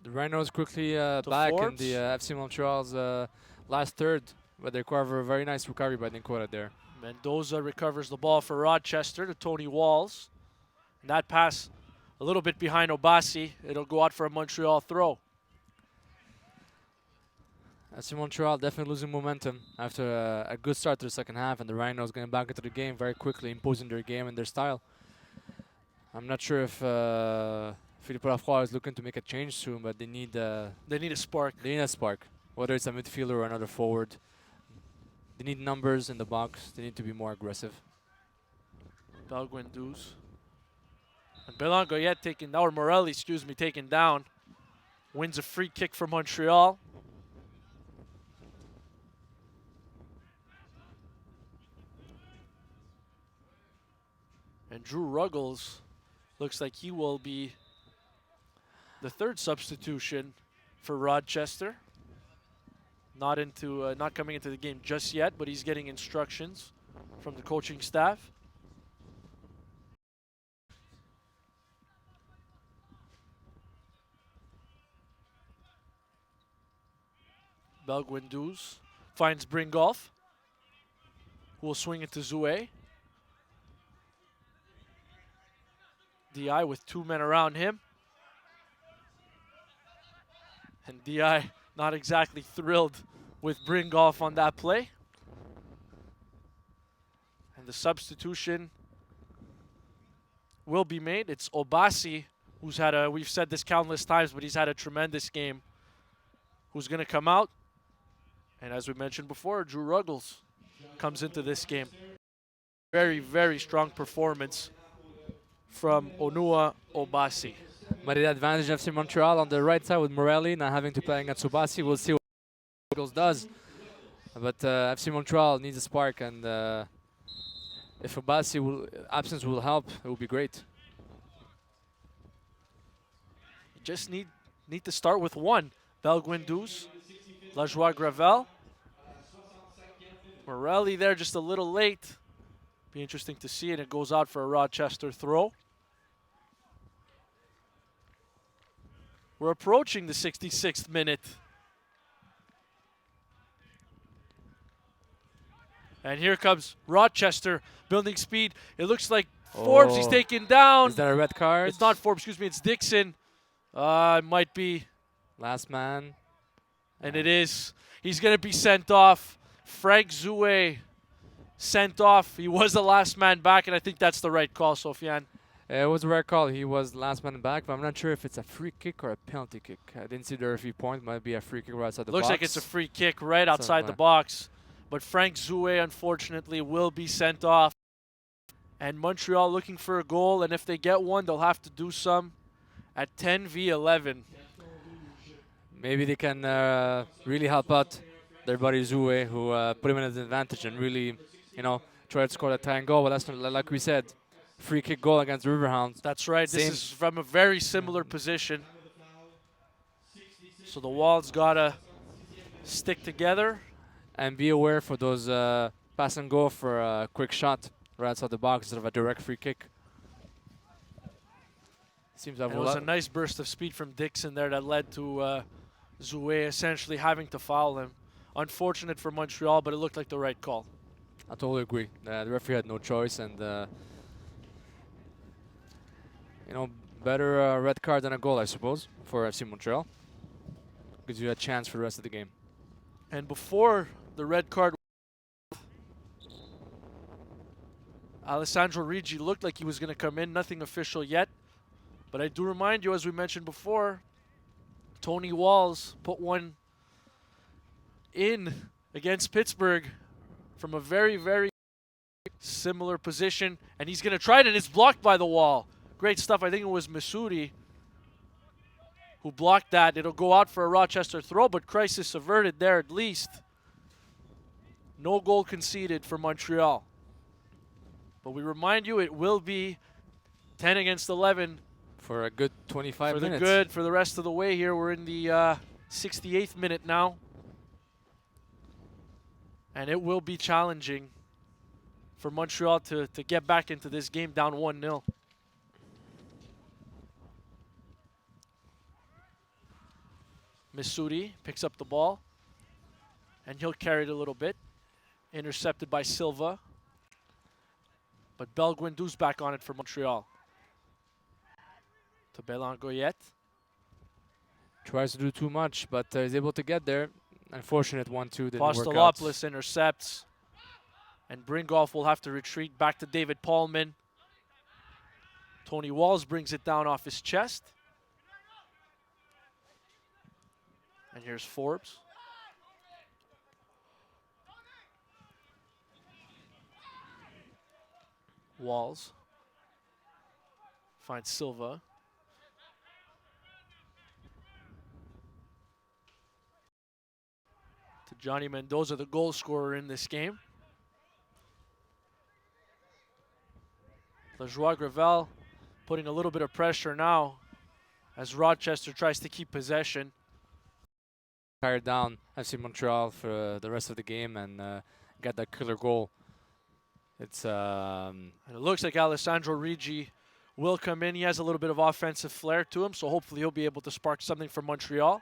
[SPEAKER 1] The Rhinos quickly back in
[SPEAKER 2] Forbes.
[SPEAKER 1] the FC Montreal's last third, but they recover a very nice recovery by Nicola there.
[SPEAKER 2] Mendoza recovers the ball for Rochester to Tony Walls. And that pass a little bit behind Obasi. It'll go out for a Montreal throw.
[SPEAKER 1] FC Montreal definitely losing momentum after a good start to the second half, and the Rhinos getting back into the game very quickly, imposing their game and their style. I'm not sure if Philippe Lafroy is looking to make a change soon, but they need a
[SPEAKER 2] spark.
[SPEAKER 1] They need a spark, whether it's a midfielder or another forward. They need numbers in the box. They need to be more aggressive.
[SPEAKER 2] Belguendouze. And Belangoyet taken down, or Morelli, excuse me, taken down. Wins a free kick for Montreal. And Drew Ruggles looks like he will be the third substitution for Rochester. Not coming into the game just yet, but he's getting instructions from the coaching staff. Belguendouze finds Bringoff, who will swing it to Zoué. DI with 2 men around him. And DI not exactly thrilled with Bringoff on that play. And the substitution will be made. It's Obasi, who's had we've said this countless times, but he's had a tremendous game, who's going to come out. And as we mentioned before, Drew Ruggles comes into this game. Very, very strong performance from Onua Obasi.
[SPEAKER 1] But the advantage of FC Montreal on the right side with Morelli not having to play against Obasi. We'll see what Ruggles does. But FC Montreal needs a spark, and if Obasi absence will help, it will be great.
[SPEAKER 2] You just need to start with one. Belguendouze, Lajoie Gravel. Morelli there just a little late. Be interesting to see, and it goes out for a Rochester throw. We're approaching the 66th minute. And here comes Rochester building speed. It looks like Forbes, he's taken down.
[SPEAKER 1] Is that a red card?
[SPEAKER 2] It's not Forbes, excuse me, it's Dixon. It might be.
[SPEAKER 1] Last man.
[SPEAKER 2] And it is. He's going to be sent off. Frank Zoué sent off. He was the last man back, and I think that's the right call, Sofiane.
[SPEAKER 1] It was a rare call. He was last man back, but I'm not sure if it's a free kick or a penalty kick. I didn't see the referee point. Might be a free kick right outside the box.
[SPEAKER 2] Looks like it's a free kick right outside the box. But Frank Zoué, unfortunately, will be sent off. And Montreal looking for a goal, and if they get one, they'll have to do some at 10v11.
[SPEAKER 1] Maybe they can really help out their buddy Zoué, who put him in an advantage and really, try to score that tying goal. But that's not, like we said, free kick goal against the Riverhounds.
[SPEAKER 2] That's right. This is from a very similar position. So the Walls got to stick together.
[SPEAKER 1] And be aware for those pass and go for a quick shot right outside the box instead of a direct free kick. Seems like
[SPEAKER 2] it was a nice burst of speed from Dixon there that led to Zoué essentially having to foul him. Unfortunate for Montreal, but it looked like the right call.
[SPEAKER 1] I totally agree. The referee had no choice, and better red card than a goal, I suppose, for FC Montreal. Gives you a chance for the rest of the game.
[SPEAKER 2] And before the red card, Alessandro Rigi looked like he was going to come in. Nothing official yet. But I do remind you, as we mentioned before, Tony Walls put one in against Pittsburgh from a very, very similar position. And he's going to try it, and it's blocked by the wall. Great stuff. I think it was Missouri who blocked that. It'll go out for a Rochester throw, but crisis averted there at least. No goal conceded for Montreal. But we remind you, it will be 10 against 11
[SPEAKER 1] For a good 25
[SPEAKER 2] for
[SPEAKER 1] minutes.
[SPEAKER 2] the good for the rest of the way here. We're in the 68th minute now. And it will be challenging for Montreal to get back into this game down 1-0. Missouri picks up the ball, and he'll carry it a little bit. Intercepted by Silva. But Belguindou's back on it for Montreal. To Belangoyet.
[SPEAKER 1] Tries to do too much, but is able to get there. Unfortunate 1-2 didn't work out.
[SPEAKER 2] Postolopoulos intercepts. And Bringoff will have to retreat back to David Paulman. Tony Walls brings it down off his chest. And here's Forbes. Walls finds Silva. To Johnny Mendoza, the goal scorer in this game. Lajoie Gravel putting a little bit of pressure now as Rochester tries to keep possession.
[SPEAKER 1] Tired down FC Montreal for the rest of the game and got that killer goal. It's
[SPEAKER 2] And it looks like Alessandro Rigi will come in. He has a little bit of offensive flair to him, so hopefully he'll be able to spark something for Montreal.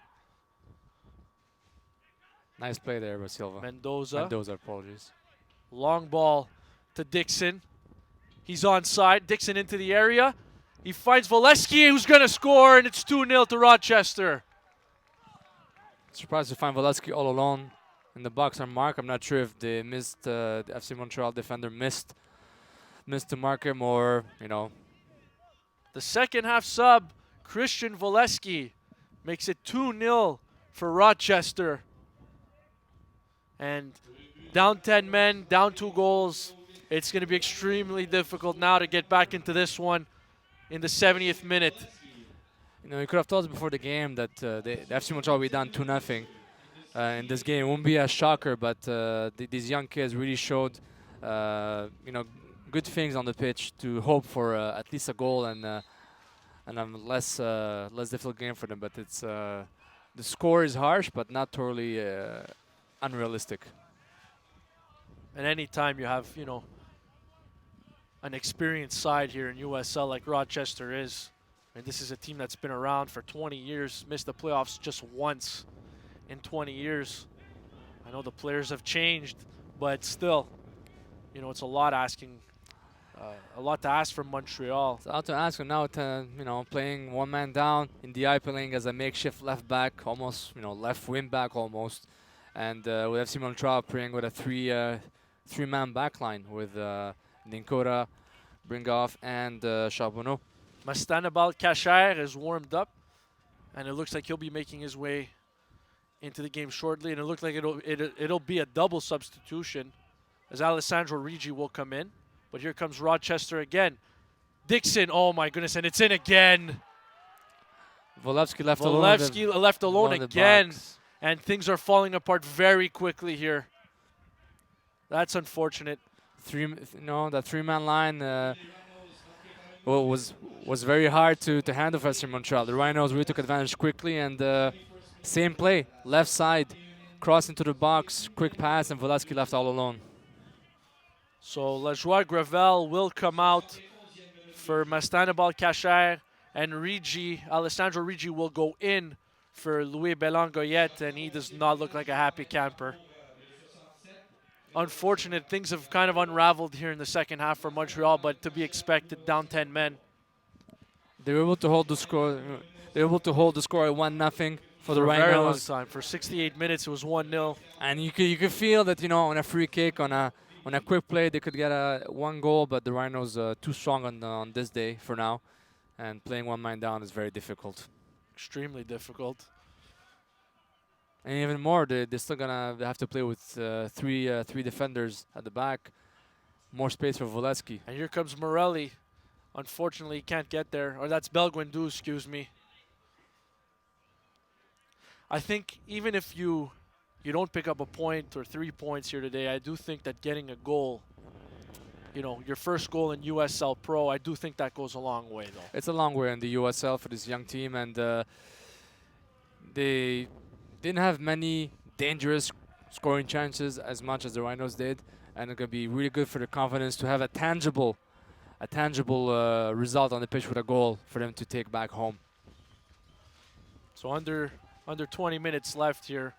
[SPEAKER 1] nice play there by Silva.
[SPEAKER 2] Mendoza.
[SPEAKER 1] Apologies.
[SPEAKER 2] Long ball to Dixon. He's onside. Dixon into the area. He finds Volesky, who's going to score, and it's 2-0 to Rochester.
[SPEAKER 1] Surprised to find Volesky all alone in the box on mark. I'm not sure if they missed the FC Montreal defender missed to mark him, or
[SPEAKER 2] The second half sub, Christian Volesky, makes it 2-0 for Rochester. And down 10 men, down 2 goals. It's going to be extremely difficult now to get back into this one in the 70th minute.
[SPEAKER 1] You could have told us before the game that the FC Montreal will be down 2-0 in this game. It won't be a shocker, but these young kids really showed good things on the pitch to hope for at least a goal and a less difficult game for them. But it's the score is harsh, but not totally unrealistic.
[SPEAKER 2] And anytime you have, an experienced side here in USL like Rochester is, and this is a team that's been around for 20 years, missed the playoffs just once in 20 years. I know the players have changed, but still, it's a lot to ask from Montreal.
[SPEAKER 1] It's out to ask him now to, playing one man down, in the playing as a makeshift left back, almost, left wing back almost. And with FC Montreal playing with a three-man back line with Ninkora, Bringoff, and Charbonneau.
[SPEAKER 2] Mastanabal Kacher is warmed up, and it looks like he'll be making his way into the game shortly. And it looks like it'll be a double substitution as Alessandro Rigi will come in. But here comes Rochester again. Dixon, oh my goodness, and it's in again.
[SPEAKER 1] Volesky left
[SPEAKER 2] alone again, and things are falling apart very quickly here. That's unfortunate.
[SPEAKER 1] That three-man line was very hard to handle for FC Montreal. The Rhinos really took advantage quickly, and same play, left side, cross into the box, quick pass, and Volesky left all alone.
[SPEAKER 2] So Lajoie Gravel will come out for Mastanabal Kacher, and Alessandro Rigi will go in for Louis Belangoyet, and he does not look like a happy camper. Unfortunate, things have kind of unraveled here in the second half for Montreal, but to be expected, down 10 men.
[SPEAKER 1] They were able to hold the score. They were able to hold the score at 1-0 for the
[SPEAKER 2] a very long
[SPEAKER 1] Rhinos.
[SPEAKER 2] time. For 68 minutes, it was 1-0.
[SPEAKER 1] And you could feel that on a free kick, on a quick play, they could get one goal, but the Rhinos too strong on this day for now, and playing one man down is very difficult.
[SPEAKER 2] Extremely difficult.
[SPEAKER 1] And even more, they're still gonna have to play with three defenders at the back. More space for Volesky.
[SPEAKER 2] And here comes Morelli. Unfortunately, he can't get there. Or that's Belguindou, excuse me. I think even if you don't pick up a point or 3 points here today, I do think that getting a goal you know, your first goal in USL Pro. I do think that goes a long way, though.
[SPEAKER 1] It's a long way in the USL for this young team, and they didn't have many dangerous scoring chances as much as the Rhinos did, and it's gonna be really good for the confidence to have a tangible result on the pitch with a goal for them to take back home.
[SPEAKER 2] So under 20 minutes left here.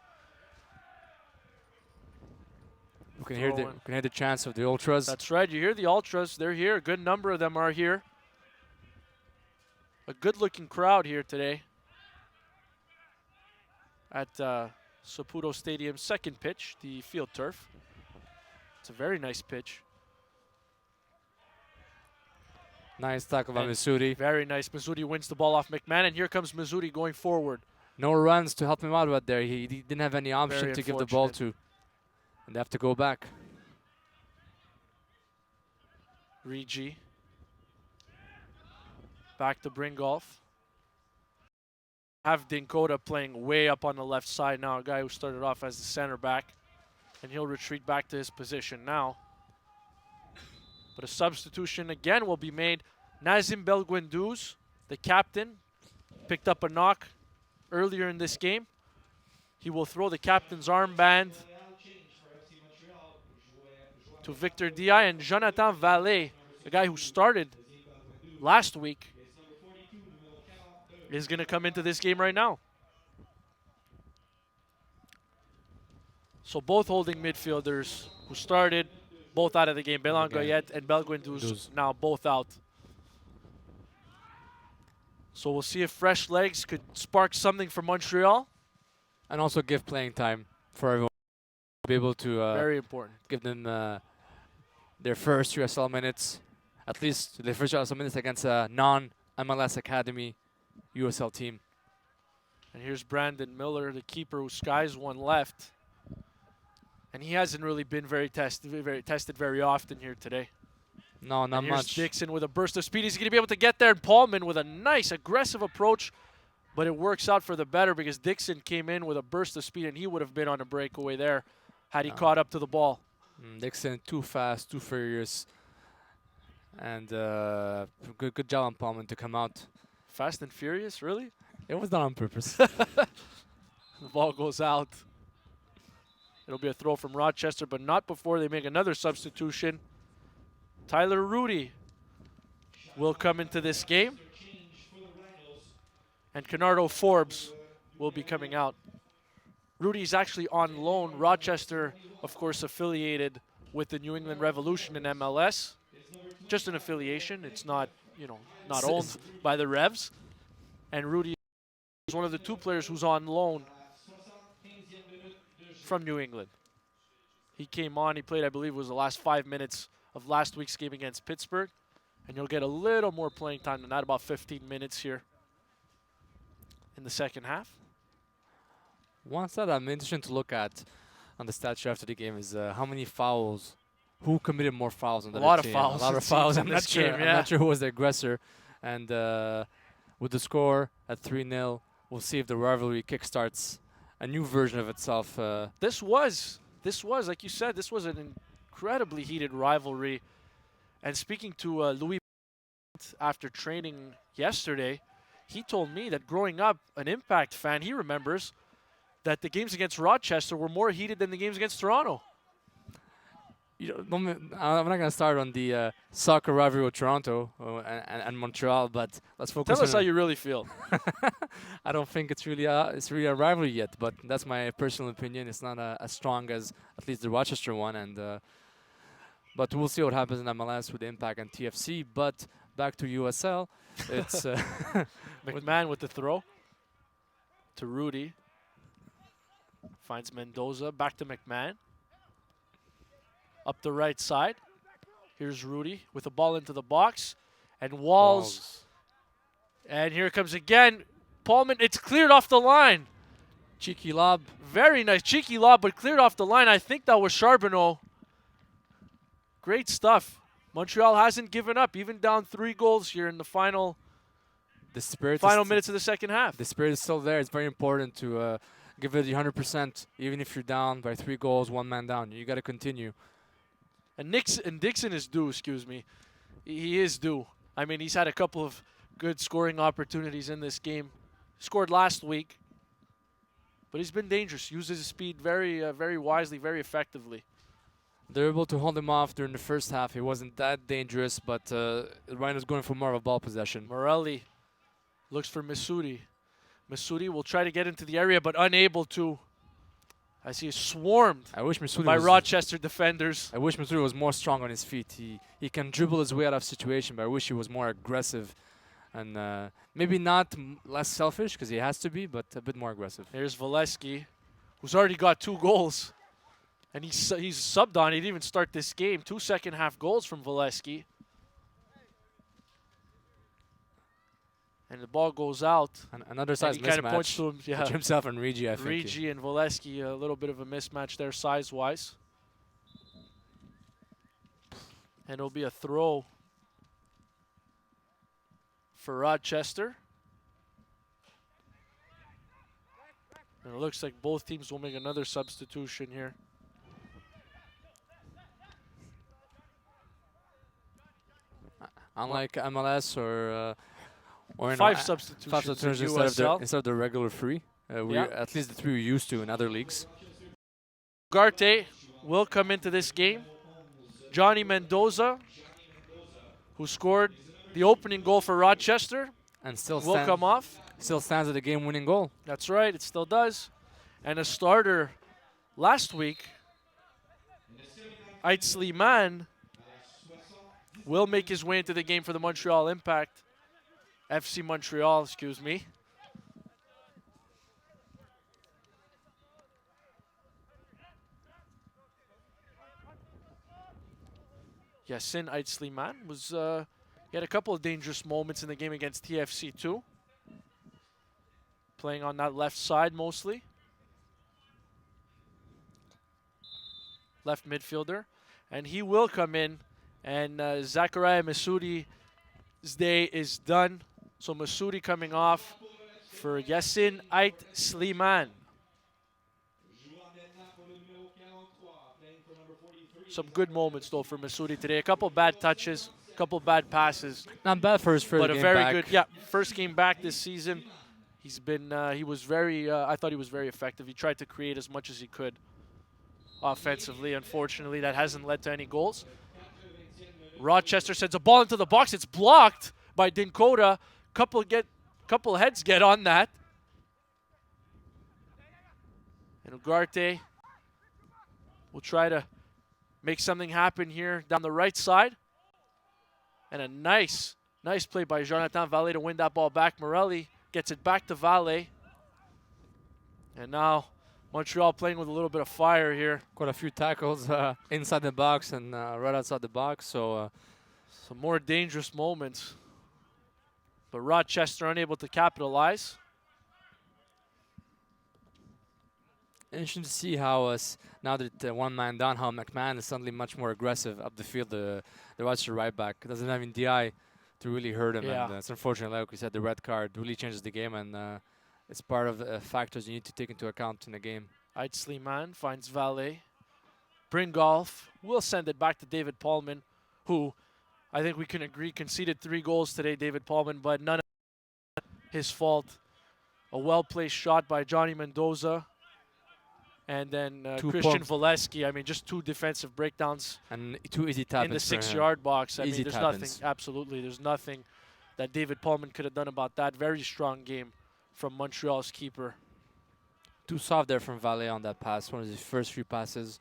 [SPEAKER 1] We can hear the chants of the ultras.
[SPEAKER 2] That's right. You hear the ultras. They're here. A good number of them are here. A good-looking crowd here today at Saputo Stadium's second pitch, the field turf. It's a very nice pitch.
[SPEAKER 1] Nice tackle by
[SPEAKER 2] And
[SPEAKER 1] Missouri.
[SPEAKER 2] Very nice. Missouri wins the ball off McMahon, and here comes Missouri going forward.
[SPEAKER 1] No runs to help him out right there. He didn't have any option
[SPEAKER 2] Very
[SPEAKER 1] to give the ball
[SPEAKER 2] unfortunate.
[SPEAKER 1] to. And they have to go back.
[SPEAKER 2] Rigi. Back to Bringolf. Have Dinkota playing way up on the left side now, a guy who started off as the center back. And he'll retreat back to his position now. But a substitution again will be made. Nazim Belguendouze, the captain, picked up a knock earlier in this game. He will throw the captain's armband to Victor Diaye, and Jonathan Vallée, the guy who started last week, is going to come into this game right now. So both holding midfielders who started, both out of the game. Belan Goyet and Belguendouze now both out. So we'll see if fresh legs could spark something for Montreal.
[SPEAKER 1] And also give playing time for everyone to be able to
[SPEAKER 2] Very important.
[SPEAKER 1] give them their first USL minutes, at least their first USL minutes against a non-MLS Academy USL team.
[SPEAKER 2] And here's Brandon Miller, the keeper, who skies one left. And he hasn't really been very tested very often here today.
[SPEAKER 1] No, not
[SPEAKER 2] and here's
[SPEAKER 1] much.
[SPEAKER 2] Dixon with a burst of speed. He's going to be able to get there. And Paulman with a nice, aggressive approach. But it works out for the better because Dixon came in with a burst of speed, and he would have been on a breakaway there had he caught up to the ball.
[SPEAKER 1] Dixon, too fast, too furious. And good job on Paulman to come out.
[SPEAKER 2] Fast and furious, really?
[SPEAKER 1] It was done on purpose.
[SPEAKER 2] The ball goes out. It'll be a throw from Rochester, but not before they make another substitution. Tyler Rudy will come into this game. And Canardo Forbes will be coming out. Rudy's actually on loan. Rochester, of course, affiliated with the New England Revolution in MLS. Just an affiliation. It's not, not owned by the Revs. And Rudy is one of the two players who's on loan from New England. He came on, he played, I believe it was the last 5 minutes of last week's game against Pittsburgh. And you'll get a little more playing time than that, about 15 minutes here in the second half.
[SPEAKER 1] One stat I'm interested to look at on the stat sheet after the game is how many fouls, who committed more fouls on the
[SPEAKER 2] A lot of
[SPEAKER 1] team.
[SPEAKER 2] fouls.
[SPEAKER 1] A lot of fouls. I'm
[SPEAKER 2] in
[SPEAKER 1] not
[SPEAKER 2] this
[SPEAKER 1] sure.
[SPEAKER 2] game,
[SPEAKER 1] I'm
[SPEAKER 2] yeah.
[SPEAKER 1] not sure who was the aggressor. And with the score at 3-0, we'll see if the rivalry kickstarts a new version of itself.
[SPEAKER 2] This was, like you said, this was an incredibly heated rivalry. And speaking to Louis after training yesterday, he told me that growing up an Impact fan, he remembers that the games against Rochester were more heated than the games against Toronto.
[SPEAKER 1] I'm not going to start on the soccer rivalry with Toronto and Montreal, but let's focus
[SPEAKER 2] Tell us
[SPEAKER 1] on
[SPEAKER 2] how you really feel.
[SPEAKER 1] I don't think it's really a rivalry yet, but that's my personal opinion. It's not as strong as at least the Rochester one, and but we'll see what happens in MLS with Impact and TFC. But back to USL, it's
[SPEAKER 2] McMahon with the throw to Rudy. Finds Mendoza, back to McMahon. Up the right side. Here's Rudy with the ball into the box. And Walls. And here it comes again. Paulman, it's cleared off the line.
[SPEAKER 1] cheeky lob.
[SPEAKER 2] Very nice. Cheeky lob, but cleared off the line. I think that was Charbonneau. Great stuff. Montreal hasn't given up, even down 3 goals here in the final minutes of the second half.
[SPEAKER 1] The spirit is still there. It's very important to give it 100%, even if you're down by 3 goals, 1 man down. You got to continue.
[SPEAKER 2] And Dixon is due, excuse me. He is due. I mean, he's had a couple of good scoring opportunities in this game. Scored last week, but he's been dangerous. Uses his speed very wisely, very effectively.
[SPEAKER 1] They're able to hold him off during the first half. He wasn't that dangerous, but Rhino's going for more of a ball possession.
[SPEAKER 2] Morelli looks for Masudi. Masudi will try to get into the area, but unable to, as he is swarmed
[SPEAKER 1] I wish Masudi
[SPEAKER 2] by
[SPEAKER 1] was,
[SPEAKER 2] Rochester defenders.
[SPEAKER 1] I wish Masudi was more strong on his feet. He can dribble his way out of situation, but I wish he was more aggressive and maybe not less selfish because he has to be, but a bit more aggressive.
[SPEAKER 2] Here's Volesky, who's already got 2 goals. And he's subbed on. He didn't even start this game. 2 second-half goals from Volesky. And the ball goes out.
[SPEAKER 1] Another size
[SPEAKER 2] and he kind of points
[SPEAKER 1] mismatch
[SPEAKER 2] to him. Yeah,
[SPEAKER 1] between himself and Rigi, I think.
[SPEAKER 2] Rigi and Volesky, a little bit of a mismatch there size-wise. And it'll be a throw for Rochester. And it looks like both teams will make another substitution here.
[SPEAKER 1] Unlike MLS or you know,
[SPEAKER 2] 5 substitutions,
[SPEAKER 1] 5 substitutions
[SPEAKER 2] in USL.
[SPEAKER 1] instead of the regular 3.
[SPEAKER 2] Yeah.
[SPEAKER 1] At least the 3 we're used to in other leagues.
[SPEAKER 2] Ugarte will come into this game. Johnny Mendoza, who scored the opening goal for Rochester,
[SPEAKER 1] And still
[SPEAKER 2] will come off.
[SPEAKER 1] Still stands at the game-winning goal.
[SPEAKER 2] That's right, it still does. And a starter last week, Aitzli Man, will make his way into the game for the Montreal Impact. FC Montreal, excuse me. Yassin Aitzli Man was he had a couple of dangerous moments in the game against TFC too. Playing on that left side mostly. Left midfielder. And he will come in. And Zachariah Masoudi's day is done. So Masoudi coming off for Yassin Ait Sliman. Some good moments though for Masoudi today. A couple bad touches, a couple bad passes.
[SPEAKER 1] Not bad for his first
[SPEAKER 2] but
[SPEAKER 1] game
[SPEAKER 2] a very
[SPEAKER 1] back.
[SPEAKER 2] good, yeah, first game back this season. He's been, he was very, I thought he was very effective. He tried to create as much as he could offensively. Unfortunately, that hasn't led to any goals. Rochester sends a ball into the box. It's blocked by Dinkoda. Couple heads get on that. And Ugarte will try to make something happen here down the right side. And a nice play by Jonathan Vallée to win that ball back. Morelli gets it back to Vallée. And now Montreal playing with a little bit of fire here.
[SPEAKER 1] Quite a few tackles inside the box and right outside the box. So
[SPEAKER 2] some more dangerous moments. But Rochester unable to capitalize.
[SPEAKER 1] interesting to see how now that one man down, how McMahon is suddenly much more aggressive up the field. The Rochester right back doesn't have any DI to really hurt him.
[SPEAKER 2] Yeah.
[SPEAKER 1] And it's unfortunate, like we said, the red card really changes the game, and it's part of factors you need to take into account in the game.
[SPEAKER 2] Aitzli Man finds Vallée. Bringolf will send it back to David Paulman, who I think we can agree conceded 3 goals today, David Paulman, but none of his fault. A well-placed shot by Johnny Mendoza. And then Christian Volesky. I mean, just 2 defensive breakdowns.
[SPEAKER 1] And 2 easy tap
[SPEAKER 2] in the 6-yard box. I mean, there's nothing, absolutely, there's nothing that David Paulman could have done about that. Very strong game from Montreal's keeper.
[SPEAKER 1] Too soft there from Vallée on that pass. One of his first few passes.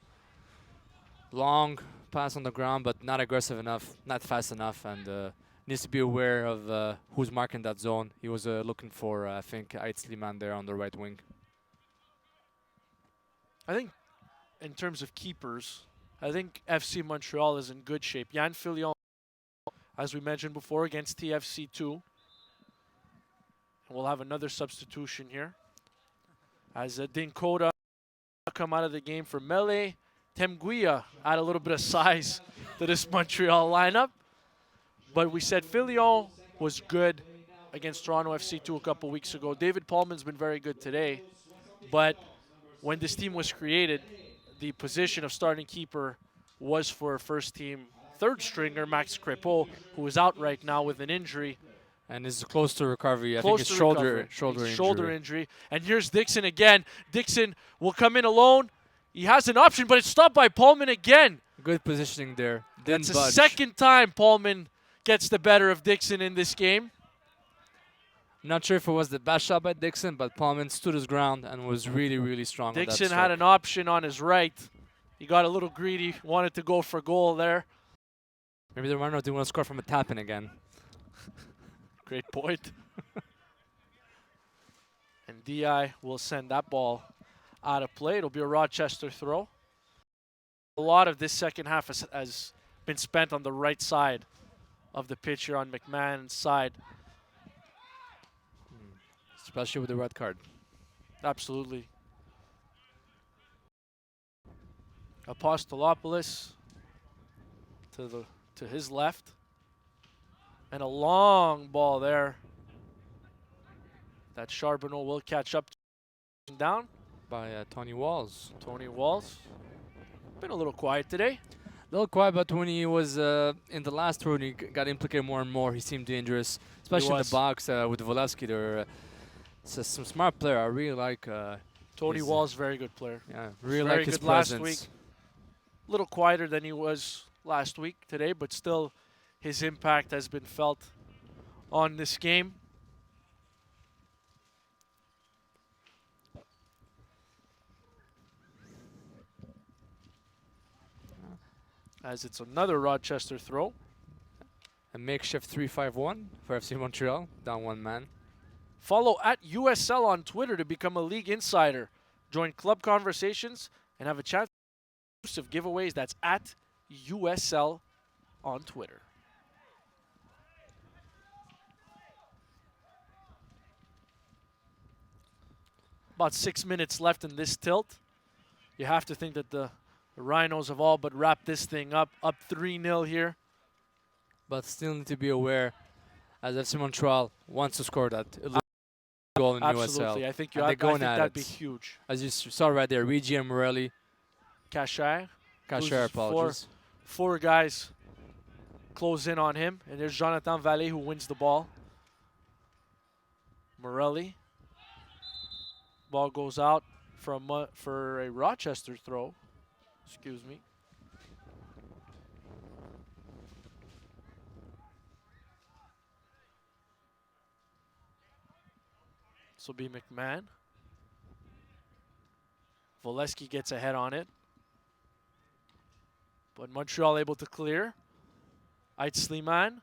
[SPEAKER 1] Long pass on the ground, but not aggressive enough, not fast enough, and needs to be aware of who's marking that zone. He was looking for, I think, Aitzli Man there on the right wing.
[SPEAKER 2] I think in terms of keepers, I think FC Montreal is in good shape. Yann Fillion, as we mentioned before, against TFC2. And we'll have another substitution here. As Dinkoda come out of the game for Mele. Temguia add a little bit of size to this Montreal lineup. But we said Fillion was good against Toronto FC2 a couple weeks ago. David Paulman's been very good today. But when this team was created, the position of starting keeper was for first team third stringer Max Crepeau, who is out right now with an injury.
[SPEAKER 1] And is close to recovery. I think
[SPEAKER 2] Close
[SPEAKER 1] it's
[SPEAKER 2] to
[SPEAKER 1] shoulder
[SPEAKER 2] recovery.
[SPEAKER 1] injury.
[SPEAKER 2] Injury. And here's Dixon again. Dixon will come in alone. He has an option, but it's stopped by Pullman again.
[SPEAKER 1] Good positioning there.
[SPEAKER 2] That's the
[SPEAKER 1] Budge.
[SPEAKER 2] second time Pullman gets the better of Dixon in this game.
[SPEAKER 1] Not sure if it was the best shot by Dixon, but Pullman stood his ground and was really, really strong.
[SPEAKER 2] Dixon
[SPEAKER 1] on that
[SPEAKER 2] had an option on his right. He got a little greedy, wanted to go for goal there.
[SPEAKER 1] Maybe the runner didn't want to score from a tap-in again.
[SPEAKER 2] Great point. And DI will send that ball out of play. It'll be a Rochester throw. A lot of this second half has been spent on the right side of the pitch here on McMahon's side.
[SPEAKER 1] Especially with the red card.
[SPEAKER 2] Absolutely. Apostolopoulos to his left. And a long ball there that Charbonneau will catch up down.
[SPEAKER 1] By Tony Walls.
[SPEAKER 2] Tony Walls. Been a little quiet today.
[SPEAKER 1] A little quiet, but when he was in the last round, he got implicated more and more. He seemed dangerous, especially in the box with Volesky. They're some smart player. I really like.
[SPEAKER 2] Tony Walls, very good player.
[SPEAKER 1] Yeah, really
[SPEAKER 2] very
[SPEAKER 1] like his
[SPEAKER 2] good last
[SPEAKER 1] presence.
[SPEAKER 2] week. A little quieter than he was last week today, but still his impact has been felt on this game. As it's another Rochester throw.
[SPEAKER 1] A makeshift 3-5-1 for FC Montreal, down one man.
[SPEAKER 2] Follow at USL on Twitter to become a league insider. Join club conversations and have a chance at exclusive giveaways. That's at USL on Twitter. About 6 minutes left in this tilt. You have to think that the Rhinos have all but wrapped this thing up 3-0 here.
[SPEAKER 1] But still need to be aware, as FC Montreal wants to score that goal in
[SPEAKER 2] Absolutely.
[SPEAKER 1] USL.
[SPEAKER 2] I think,
[SPEAKER 1] And they're going at
[SPEAKER 2] that'd
[SPEAKER 1] it.
[SPEAKER 2] be huge.
[SPEAKER 1] As you saw right there, Rigi and Morelli.
[SPEAKER 2] Kasher.
[SPEAKER 1] Kasher, apologies.
[SPEAKER 2] Four guys close in on him. And there's Jonathan Vallée who wins the ball. Morelli. Ball goes out for a Rochester throw. Excuse me. This will be McMahon. Volesky gets ahead on it. But Montreal able to clear. Ait Sliman.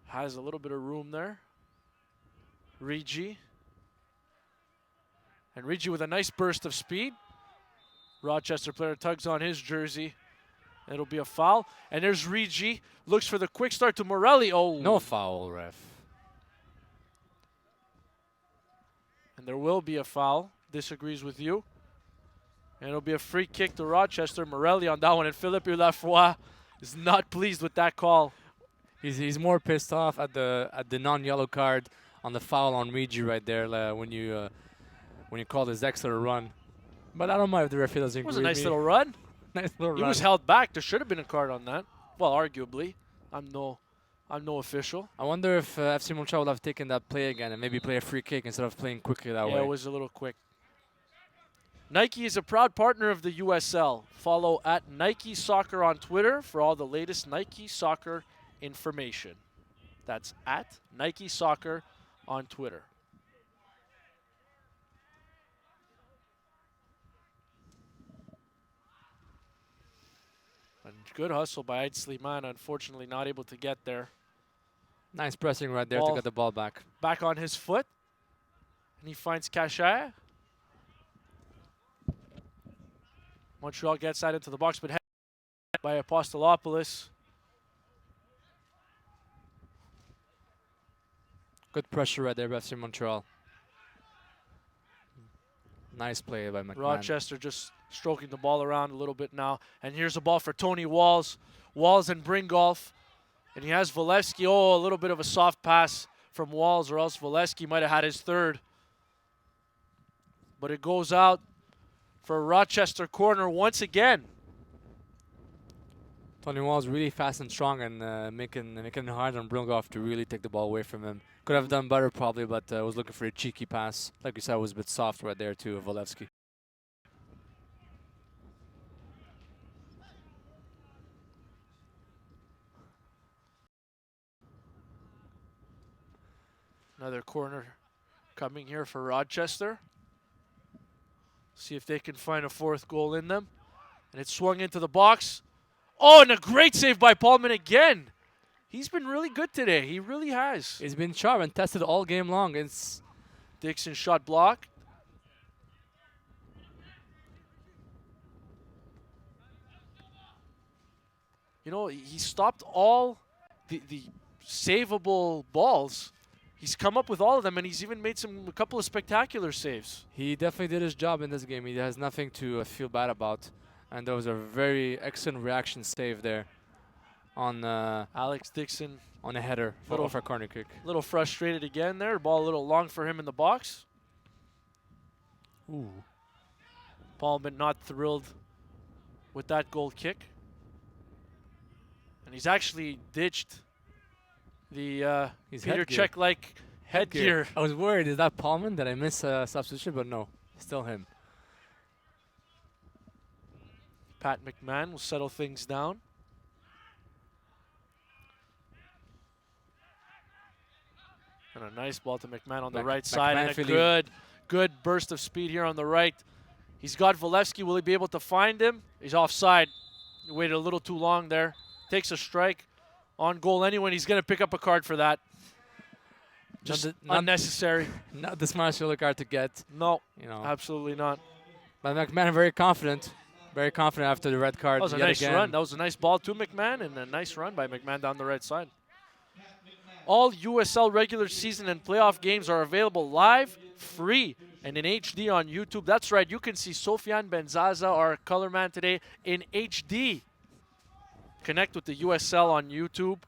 [SPEAKER 2] Has a little bit of room there. Rigi. And Rigi with a nice burst of speed. Rochester player tugs on his jersey. It'll be a foul. And there's Rigi. Looks for the quick start to Morelli. Oh.
[SPEAKER 1] No foul, ref.
[SPEAKER 2] And there will be a foul. Disagrees with you. And it'll be a free kick to Rochester. Morelli on that one. And Philippe Lafroy is not pleased with that call.
[SPEAKER 1] He's more pissed off at the non-yellow card on the foul on Rigi right there when you call this extra run. But I don't mind if the referee doesn't agree.
[SPEAKER 2] It was a nice little run.
[SPEAKER 1] Nice little
[SPEAKER 2] He
[SPEAKER 1] run.
[SPEAKER 2] was held back. There should have been a card on that. Well, arguably. I'm no official.
[SPEAKER 1] I wonder if FC Montreal would have taken that play again and maybe play a free kick instead of playing quickly that way.
[SPEAKER 2] Yeah, it was a little quick. Nike is a proud partner of the USL. Follow at Nike Soccer on Twitter for all the latest Nike Soccer information. That's at Nike Soccer on Twitter. And good hustle by Ait Sliman, unfortunately not able to get there.
[SPEAKER 1] Nice pressing right there to get the ball back.
[SPEAKER 2] Back on his foot. And he finds Kasher. Montreal gets that into the box, but by Apostolopoulos.
[SPEAKER 1] Good pressure right there by FC Montreal. Nice play by McMahon.
[SPEAKER 2] Rochester just stroking the ball around a little bit now. And here's a ball for Tony Walls. Walls and Bringolf. And he has Volesky. Oh, a little bit of a soft pass from Walls, or else Volesky might have had his third. But it goes out for a Rochester corner once again.
[SPEAKER 1] Tony Wall's really fast and strong and making it hard on Brilgoff to really take the ball away from him. Could have done better probably, but was looking for a cheeky pass. Like you said, it was a bit soft right there to Volesky.
[SPEAKER 2] Another corner coming here for Rochester. See if they can find a fourth goal in them. And it's swung into the box. Oh, and a great save by Paulman again. He's been really good today. He really has.
[SPEAKER 1] He's been sharp and tested all game long. It's
[SPEAKER 2] Dixon shot blocked. You know, he stopped all the savable balls. He's come up with all of them, and he's even made a couple of spectacular saves.
[SPEAKER 1] He definitely did his job in this game. He has nothing to feel bad about. And there was a very excellent reaction save there on
[SPEAKER 2] Alex Dixon
[SPEAKER 1] on a header for a corner kick.
[SPEAKER 2] a little frustrated again there. Ball a little long for him in the box.
[SPEAKER 1] Ooh.
[SPEAKER 2] Paulman not thrilled with that goal kick. And he's actually ditched the Peter Cech-like headgear.
[SPEAKER 1] I was worried, is that Paulman? Did I miss a substitution? But no, still him.
[SPEAKER 2] Pat McMahon will settle things down. And a nice ball to McMahon on the right side. And a good burst of speed here on the right. He's got Volesky. Will he be able to find him? He's offside. He waited a little too long there. Takes a strike. On goal anyway. He's going to pick up a card for that. Just unnecessary.
[SPEAKER 1] Not the smartest yellow card to get.
[SPEAKER 2] No,
[SPEAKER 1] you know,
[SPEAKER 2] absolutely not.
[SPEAKER 1] But McMahon very confident. Very confident after the red card.
[SPEAKER 2] That was a nice run. That was a nice ball to McMahon and a nice run by McMahon down the right side. All USL regular season and playoff games are available live, free, and in HD on YouTube. That's right, you can see Sofiane Benzaza, our color man today, in HD. Connect with the USL on YouTube.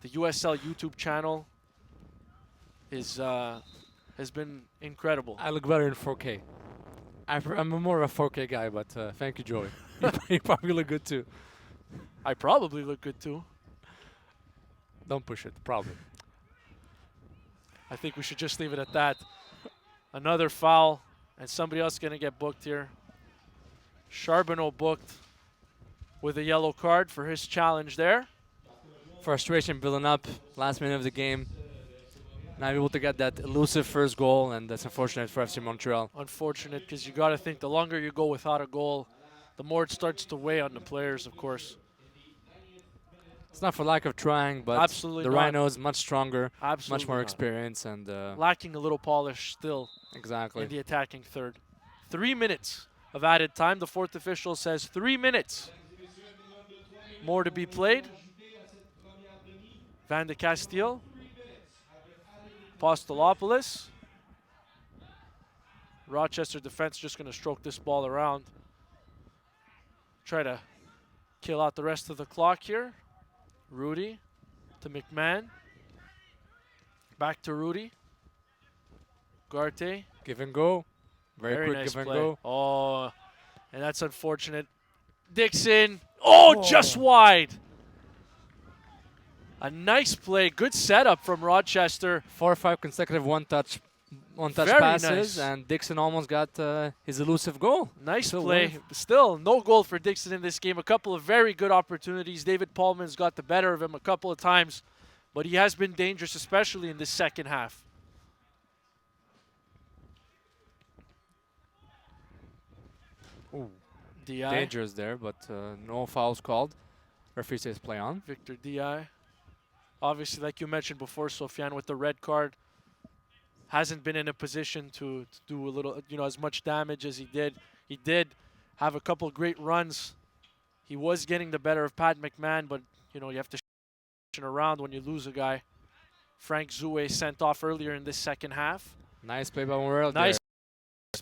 [SPEAKER 2] The USL YouTube channel has been incredible.
[SPEAKER 1] I look better in 4K. I'm more of a 4K guy, but thank you, Joey. You probably look good too.
[SPEAKER 2] I probably look good too.
[SPEAKER 1] Don't push it, probably.
[SPEAKER 2] I think we should just leave it at that. Another foul, and somebody else is going to get booked here. Charbonneau booked with a yellow card for his challenge there.
[SPEAKER 1] Frustration building up, last minute of the game. Not able to get that elusive first goal, and that's unfortunate for FC Montreal.
[SPEAKER 2] Unfortunate, because you got to think the longer you go without a goal, the more it starts to weigh on the players, of course.
[SPEAKER 1] It's not for lack of trying, but
[SPEAKER 2] absolutely
[SPEAKER 1] the Rhinos much stronger,
[SPEAKER 2] absolutely
[SPEAKER 1] much more experience, and
[SPEAKER 2] lacking a little polish still.
[SPEAKER 1] Exactly.
[SPEAKER 2] In the attacking third. 3 minutes of added time. The fourth official says 3 minutes more to be played. Van de Castile, Apostolopoulos. Rochester defense just going to stroke this ball around. Try to kill out the rest of the clock here. Rudy to McMahon. Back to Rudy. Garte.
[SPEAKER 1] Give and go. Very quick
[SPEAKER 2] nice
[SPEAKER 1] give and
[SPEAKER 2] play.
[SPEAKER 1] go.
[SPEAKER 2] Oh, and that's unfortunate. Dixon. Oh, just wide. A nice play. Good setup from Rochester.
[SPEAKER 1] 4 or 5 consecutive one-touch
[SPEAKER 2] Very
[SPEAKER 1] passes,
[SPEAKER 2] nice.
[SPEAKER 1] and Dixon almost got his elusive goal.
[SPEAKER 2] Nice
[SPEAKER 1] Still
[SPEAKER 2] play.
[SPEAKER 1] won.
[SPEAKER 2] Still, no goal for Dixon in this game. A couple of very good opportunities. David Paulman's got the better of him a couple of times, but he has been dangerous, especially in this second half.
[SPEAKER 1] Ooh.
[SPEAKER 2] DI.
[SPEAKER 1] Dangerous there, but no fouls called. Referee says play on.
[SPEAKER 2] Victor DI. Obviously, like you mentioned before, Sofiane with the red card hasn't been in a position to do a little, as much damage as he did. He did have a couple great runs. He was getting the better of Pat McMahon, but you have to around when you lose a guy. Frank Zoué sent off earlier in this second half.
[SPEAKER 1] Nice play by Morel.
[SPEAKER 2] Nice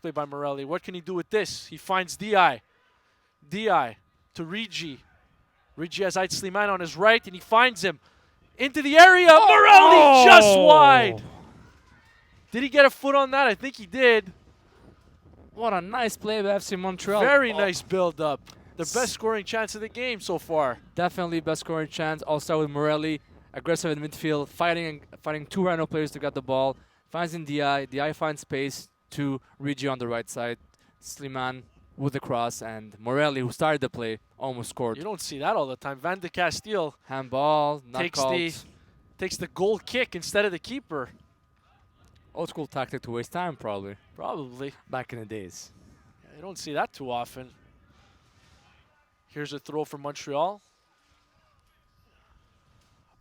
[SPEAKER 2] play by Morelli. What can he do with this? He finds DI. DI to Rigi. Rigi has Ait Slimane on his right, and he finds him into the area. Morelli just wide. Did he get a foot on that? I think he did.
[SPEAKER 1] What a nice play by FC Montreal.
[SPEAKER 2] Very
[SPEAKER 1] Oh,
[SPEAKER 2] nice build-up. The best scoring chance of the game so far.
[SPEAKER 1] Definitely best scoring chance. I'll start with Morelli. Aggressive in midfield, fighting two random players to get the ball. Finds in DI. DI finds space to Rigi on the right side. Sliman with the cross, and Morelli, who started the play, almost scored.
[SPEAKER 2] You don't see that all the time. Van de Castile
[SPEAKER 1] Handball, not called.
[SPEAKER 2] takes the goal kick instead of the keeper.
[SPEAKER 1] Old school tactic to waste time, probably,
[SPEAKER 2] Probably.
[SPEAKER 1] back in the days.
[SPEAKER 2] You don't see that too often. Here's a throw from Montreal.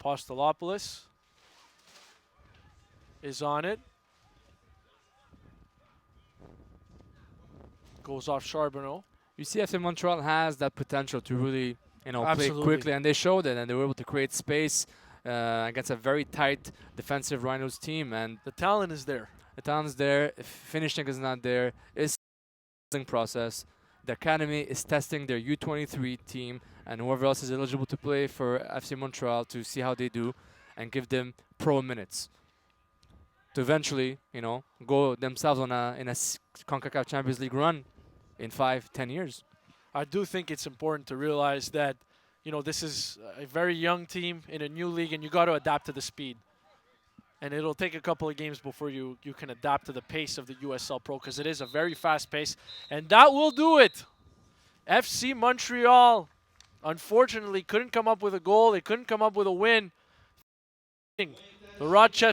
[SPEAKER 2] Apostolopoulos is on it. Goes off Charbonneau.
[SPEAKER 1] You see, FC Montreal has that potential to really, play
[SPEAKER 2] Absolutely.
[SPEAKER 1] quickly, and they showed it, and they were able to create space against a very tight defensive Rhinos team, and
[SPEAKER 2] The talent is there.
[SPEAKER 1] the talent's there. If finishing is not there. It's a process. The academy is testing their U23 team and whoever else is eligible to play for FC Montreal to see how they do, and give them pro minutes to eventually, go themselves on in a CONCACAF Champions League run in 5-10 years.
[SPEAKER 2] I do think it's important to realize that, this is a very young team in a new league, and you got to adapt to the speed. And it'll take a couple of games before you can adapt to the pace of the USL Pro, because it is a very fast pace. And that will do it. FC Montreal, unfortunately, couldn't come up with a goal. They couldn't come up with a win. The Rochester